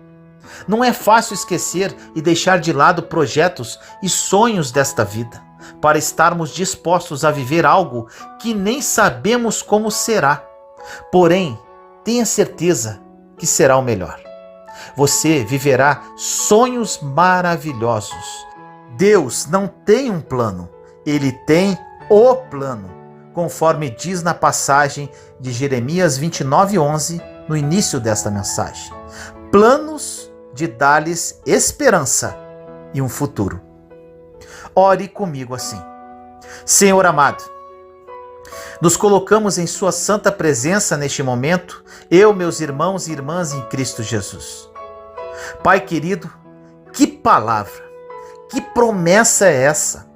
Não é fácil esquecer e deixar de lado projetos e sonhos desta vida, para estarmos dispostos a viver algo que nem sabemos como será. Porém, tenha certeza que será o melhor. Você viverá sonhos maravilhosos. Deus não tem um plano, Ele tem o plano, conforme diz na passagem de Jeremias 29:11, no início desta mensagem. Planos de dar-lhes esperança e um futuro. Ore comigo assim. Senhor amado, nos colocamos em Sua santa presença neste momento, eu, meus irmãos e irmãs em Cristo Jesus. Pai querido, que palavra, que promessa é essa?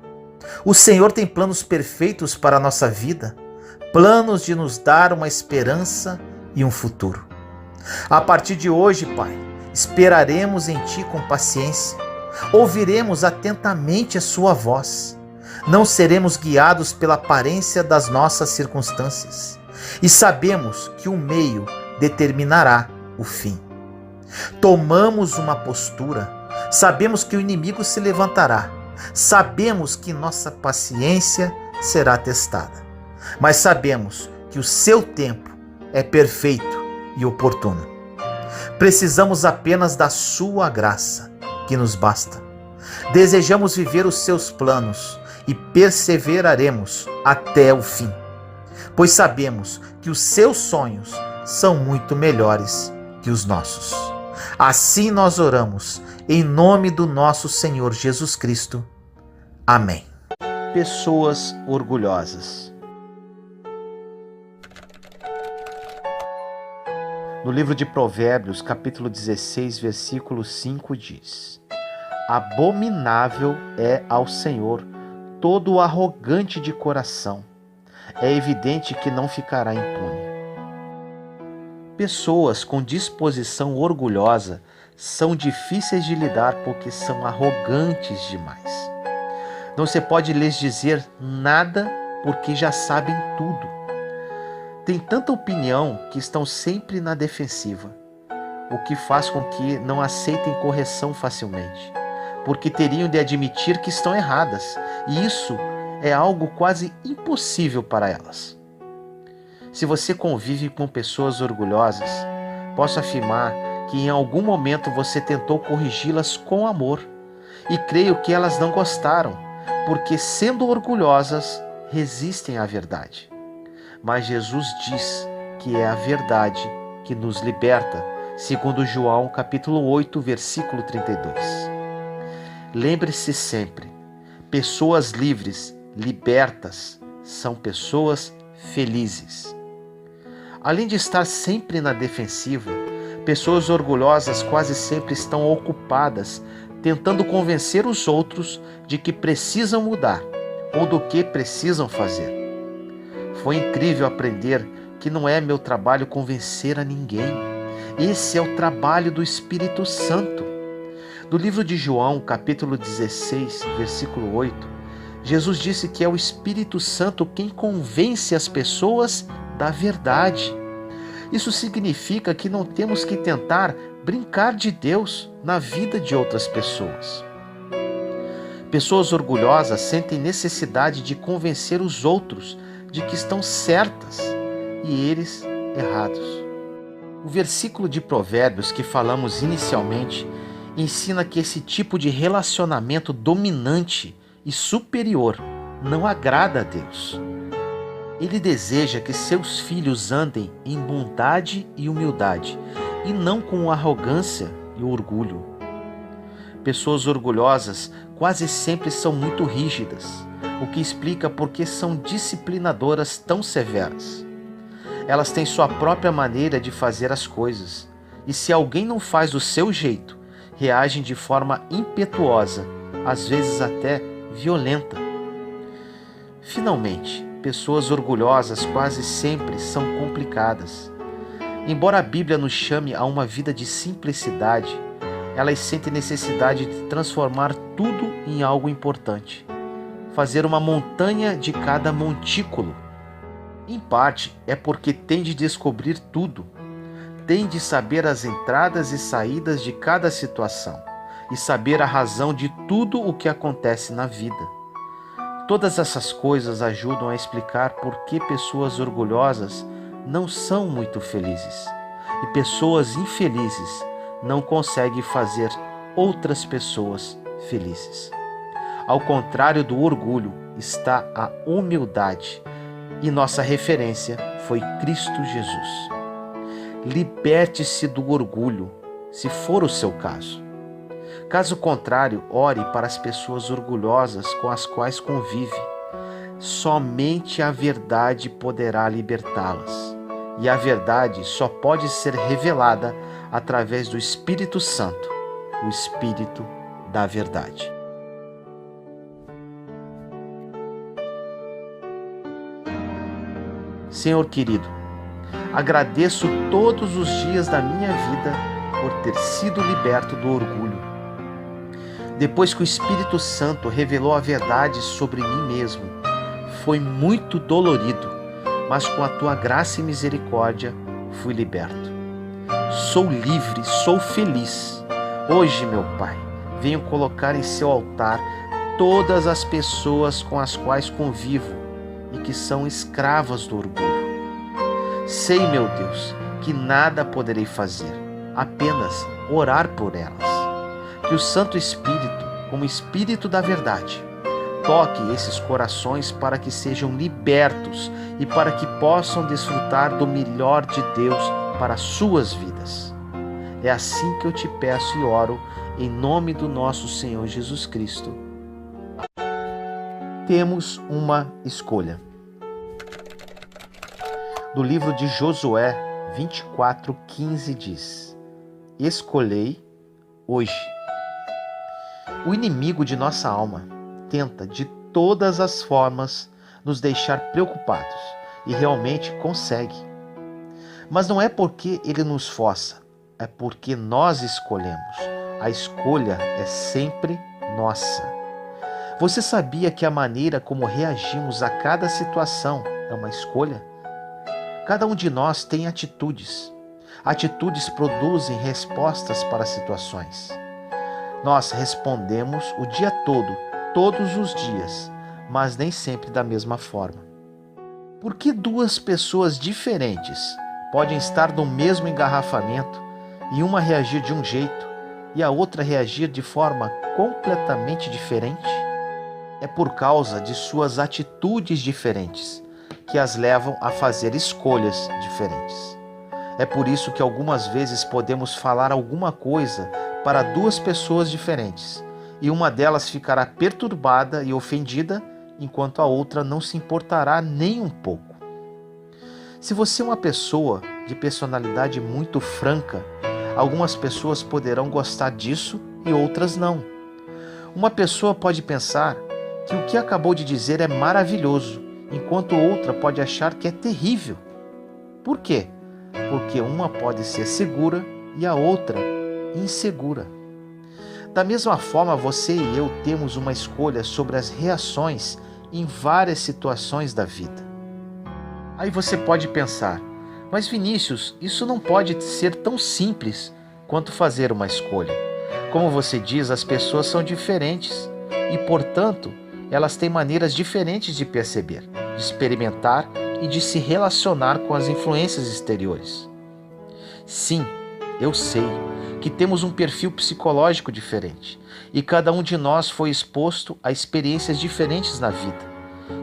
O Senhor tem planos perfeitos para a nossa vida, planos de nos dar uma esperança e um futuro. A partir de hoje, Pai, esperaremos em Ti com paciência, ouviremos atentamente a Sua voz, não seremos guiados pela aparência das nossas circunstâncias e sabemos que o meio determinará o fim. Tomamos uma postura, sabemos que o inimigo se levantará, sabemos que nossa paciência será testada, mas sabemos que o Seu tempo é perfeito e oportuno. Precisamos apenas da Sua graça, que nos basta. Desejamos viver os Seus planos e perseveraremos até o fim, pois sabemos que os Seus sonhos são muito melhores que os nossos. Assim nós oramos, em nome do nosso Senhor Jesus Cristo. Amém. Pessoas orgulhosas. No livro de Provérbios, capítulo 16, versículo 5 diz: Abominável é ao Senhor todo o arrogante de coração. É evidente que não ficará impune. Pessoas com disposição orgulhosa são difíceis de lidar porque são arrogantes demais. Não se pode lhes dizer nada porque já sabem tudo. Tem tanta opinião que estão sempre na defensiva, o que faz com que não aceitem correção facilmente, porque teriam de admitir que estão erradas, e isso é algo quase impossível para elas. Se você convive com pessoas orgulhosas, posso afirmar que em algum momento você tentou corrigi-las com amor, e creio que elas não gostaram, porque sendo orgulhosas, resistem à verdade. Mas Jesus diz que é a verdade que nos liberta, segundo João capítulo 8, versículo 32. Lembre-se sempre, pessoas livres, libertas, são pessoas felizes. Além de estar sempre na defensiva, pessoas orgulhosas quase sempre estão ocupadas tentando convencer os outros de que precisam mudar ou do que precisam fazer. Foi incrível aprender que não é meu trabalho convencer a ninguém. Esse é o trabalho do Espírito Santo. No livro de João, capítulo 16, versículo 8, Jesus disse que é o Espírito Santo quem convence as pessoas da verdade. Isso significa que não temos que tentar brincar de Deus na vida de outras pessoas. Pessoas orgulhosas sentem necessidade de convencer os outros de que estão certas e eles errados. O versículo de Provérbios que falamos inicialmente ensina que esse tipo de relacionamento dominante e superior não agrada a Deus. Ele deseja que seus filhos andem em bondade e humildade, e não com arrogância e orgulho. Pessoas orgulhosas quase sempre são muito rígidas, o que explica por que são disciplinadoras tão severas. Elas têm sua própria maneira de fazer as coisas, e se alguém não faz do seu jeito, reagem de forma impetuosa, às vezes até violenta. Finalmente, pessoas orgulhosas quase sempre são complicadas. Embora a Bíblia nos chame a uma vida de simplicidade, elas sentem necessidade de transformar tudo em algo importante, fazer uma montanha de cada montículo. Em parte é porque tem de descobrir tudo, tem de saber as entradas e saídas de cada situação e saber a razão de tudo o que acontece na vida. Todas essas coisas ajudam a explicar por que pessoas orgulhosas não são muito felizes e pessoas infelizes não conseguem fazer outras pessoas felizes. Ao contrário do orgulho está a humildade, e nossa referência foi Cristo Jesus. Liberte-se do orgulho, se for o seu caso. Caso contrário, ore para as pessoas orgulhosas com as quais convive. Somente a verdade poderá libertá-las. E a verdade só pode ser revelada através do Espírito Santo, o Espírito da verdade. Senhor querido, agradeço todos os dias da minha vida por ter sido liberto do orgulho. Depois que o Espírito Santo revelou a verdade sobre mim mesmo, foi muito dolorido, mas com a tua graça e misericórdia fui liberto. Sou livre, sou feliz. Hoje, meu Pai, venho colocar em seu altar todas as pessoas com as quais convivo e que são escravas do orgulho. Sei, meu Deus, que nada poderei fazer, apenas orar por elas. Que o Santo Espírito, como Espírito da verdade, toque esses corações para que sejam libertos e para que possam desfrutar do melhor de Deus para as suas vidas. É assim que eu te peço e oro, em nome do nosso Senhor Jesus Cristo. Temos uma escolha. Do livro de Josué 24:15 diz: escolhei hoje. O inimigo de nossa alma tenta de todas as formas nos deixar preocupados e realmente consegue. Mas não é porque ele nos força, é porque nós escolhemos. A escolha é sempre nossa. Você sabia que a maneira como reagimos a cada situação é uma escolha? Cada um de nós tem atitudes. Atitudes produzem respostas para situações. Nós respondemos o dia todo, todos os dias, mas nem sempre da mesma forma. Por que duas pessoas diferentes podem estar no mesmo engarrafamento e uma reagir de um jeito e a outra reagir de forma completamente diferente? É por causa de suas atitudes diferentes que as levam a fazer escolhas diferentes. É por isso que algumas vezes podemos falar alguma coisa para duas pessoas diferentes e uma delas ficará perturbada e ofendida, enquanto a outra não se importará nem um pouco. Se você é uma pessoa de personalidade muito franca, algumas pessoas poderão gostar disso e outras não. Uma pessoa pode pensar que o que acabou de dizer é maravilhoso, enquanto outra pode achar que é terrível. Por quê? Porque uma pode ser segura e a outra insegura. Da mesma forma, você e eu temos uma escolha sobre as reações em várias situações da vida. Aí você pode pensar, mas Vinícius, isso não pode ser tão simples quanto fazer uma escolha. Como você diz, as pessoas são diferentes e, portanto, elas têm maneiras diferentes de perceber, de experimentar e de se relacionar com as influências exteriores. Sim, eu sei que temos um perfil psicológico diferente e cada um de nós foi exposto a experiências diferentes na vida,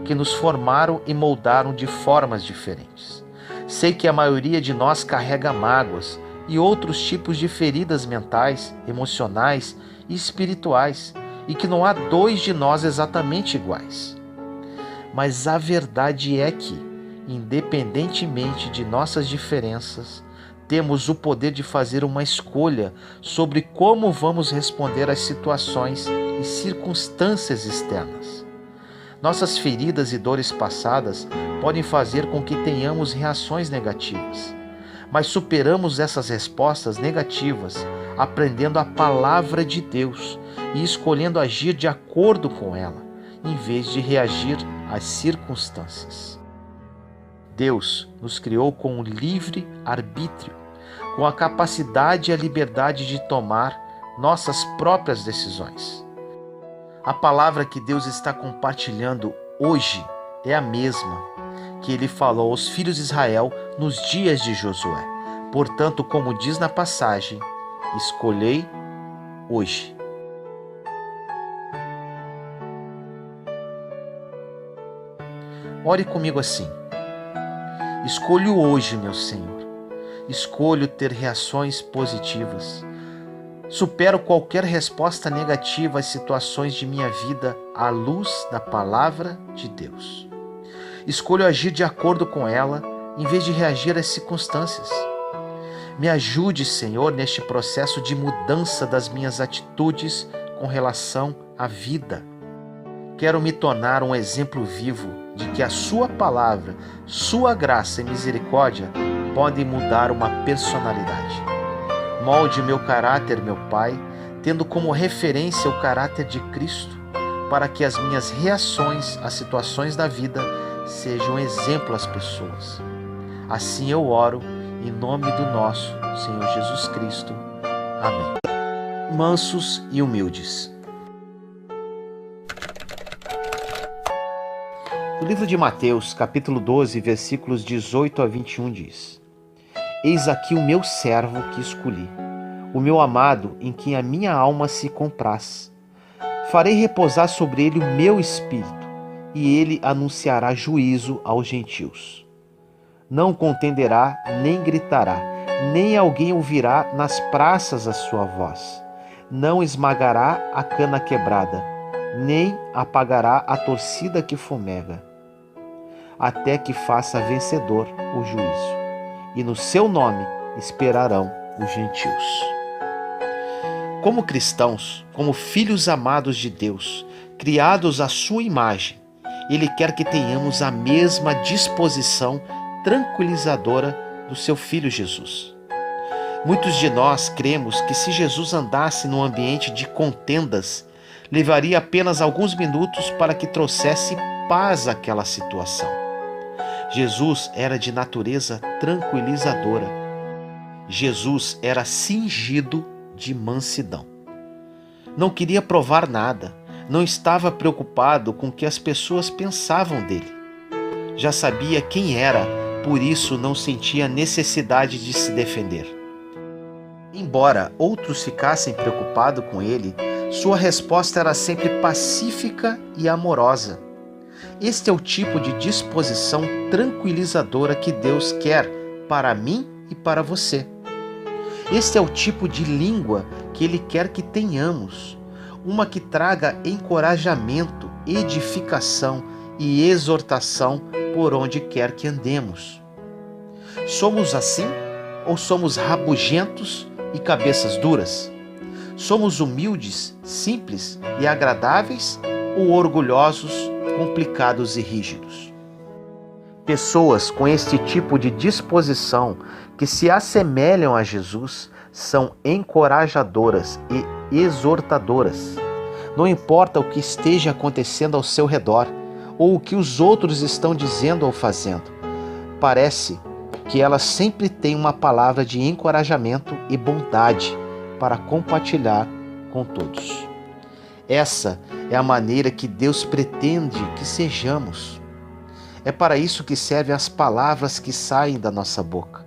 que nos formaram e moldaram de formas diferentes. Sei que a maioria de nós carrega mágoas e outros tipos de feridas mentais, emocionais e espirituais, e que não há dois de nós exatamente iguais. Mas a verdade é que, independentemente de nossas diferenças, temos o poder de fazer uma escolha sobre como vamos responder às situações e circunstâncias externas. Nossas feridas e dores passadas podem fazer com que tenhamos reações negativas, mas superamos essas respostas negativas aprendendo a palavra de Deus e escolhendo agir de acordo com ela, em vez de reagir às circunstâncias. Deus nos criou com o livre arbítrio, com a capacidade e a liberdade de tomar nossas próprias decisões. A palavra que Deus está compartilhando hoje é a mesma que ele falou aos filhos de Israel nos dias de Josué. Portanto, como diz na passagem, escolhei hoje. Ore comigo assim: escolho hoje, meu Senhor. Escolho ter reações positivas. Supero qualquer resposta negativa às situações de minha vida à luz da palavra de Deus. Escolho agir de acordo com ela, em vez de reagir às circunstâncias. Me ajude, Senhor, neste processo de mudança das minhas atitudes com relação à vida. Quero me tornar um exemplo vivo de que a sua palavra, sua graça e misericórdia podem mudar uma personalidade. Molde meu caráter, meu Pai, tendo como referência o caráter de Cristo, para que as minhas reações às situações da vida sejam exemplo às pessoas. Assim eu oro, em nome do nosso Senhor Jesus Cristo. Amém. Mansos e humildes. O livro de Mateus, capítulo 12, versículos 18 a 21 diz: Eis aqui o meu servo que escolhi, o meu amado em quem a minha alma se compraz. Farei repousar sobre ele o meu espírito, e ele anunciará juízo aos gentios. Não contenderá, nem gritará, nem alguém ouvirá nas praças a sua voz. Não esmagará a cana quebrada, nem apagará a torcida que fumega, até que faça vencedor o juízo. E no seu nome esperarão os gentios. Como cristãos, como filhos amados de Deus, criados à sua imagem, Ele quer que tenhamos a mesma disposição tranquilizadora do seu Filho Jesus. Muitos de nós cremos que se Jesus andasse num ambiente de contendas, levaria apenas alguns minutos para que trouxesse paz àquela situação. Jesus era de natureza tranquilizadora. Jesus era cingido de mansidão. Não queria provar nada, não estava preocupado com o que as pessoas pensavam dele. Já sabia quem era, por isso não sentia necessidade de se defender. Embora outros ficassem preocupados com ele, sua resposta era sempre pacífica e amorosa. Este é o tipo de disposição tranquilizadora que Deus quer para mim e para você. Este é o tipo de língua que Ele quer que tenhamos, uma que traga encorajamento, edificação e exortação por onde quer que andemos. Somos assim ou somos rabugentos e cabeças duras? Somos humildes, simples e agradáveis ou orgulhosos, complicados e rígidos? Pessoas com este tipo de disposição que se assemelham a Jesus são encorajadoras e exortadoras. Não importa o que esteja acontecendo ao seu redor ou o que os outros estão dizendo ou fazendo. Parece que elas sempre têm uma palavra de encorajamento e bondade para compartilhar com todos. Essa é a maneira que Deus pretende que sejamos. É para isso que servem as palavras que saem da nossa boca,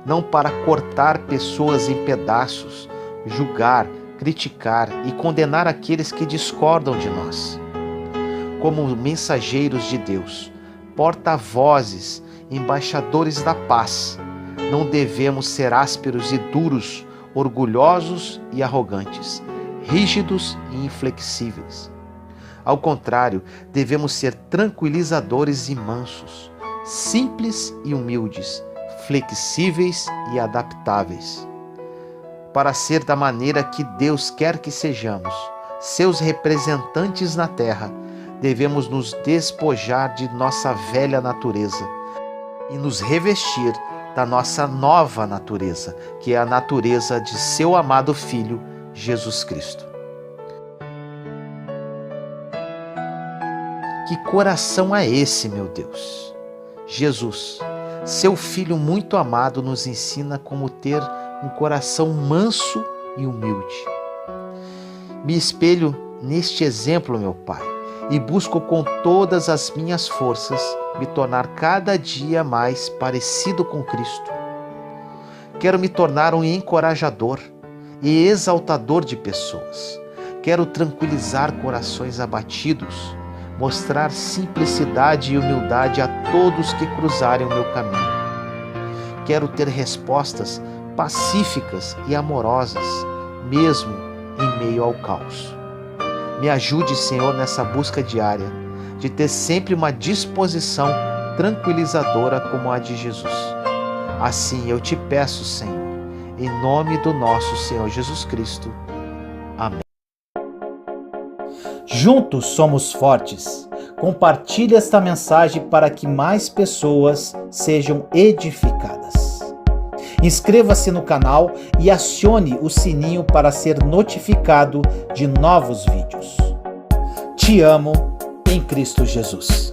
não para cortar pessoas em pedaços, julgar, criticar e condenar aqueles que discordam de nós. Como mensageiros de Deus, porta-vozes, embaixadores da paz, não devemos ser ásperos e duros, orgulhosos e arrogantes, rígidos e inflexíveis. Ao contrário, devemos ser tranquilizadores e mansos, simples e humildes, flexíveis e adaptáveis. Para ser da maneira que Deus quer que sejamos, seus representantes na terra, devemos nos despojar de nossa velha natureza e nos revestir da nossa nova natureza, que é a natureza de seu amado Filho, Jesus Cristo. Que coração é esse, meu Deus? Jesus, seu Filho muito amado, nos ensina como ter um coração manso e humilde. Me espelho neste exemplo, meu Pai, e busco com todas as minhas forças me tornar cada dia mais parecido com Cristo. Quero me tornar um encorajador e exaltador de pessoas. Quero tranquilizar corações abatidos, mostrar simplicidade e humildade a todos que cruzarem o meu caminho. Quero ter respostas pacíficas e amorosas, mesmo em meio ao caos. Me ajude, Senhor, nessa busca diária, de ter sempre uma disposição tranquilizadora como a de Jesus. Assim eu te peço, Senhor, em nome do nosso Senhor Jesus Cristo. Amém. Juntos somos fortes. Compartilhe esta mensagem para que mais pessoas sejam edificadas. Inscreva-se no canal e acione o sininho para ser notificado de novos vídeos. Te amo em Cristo Jesus.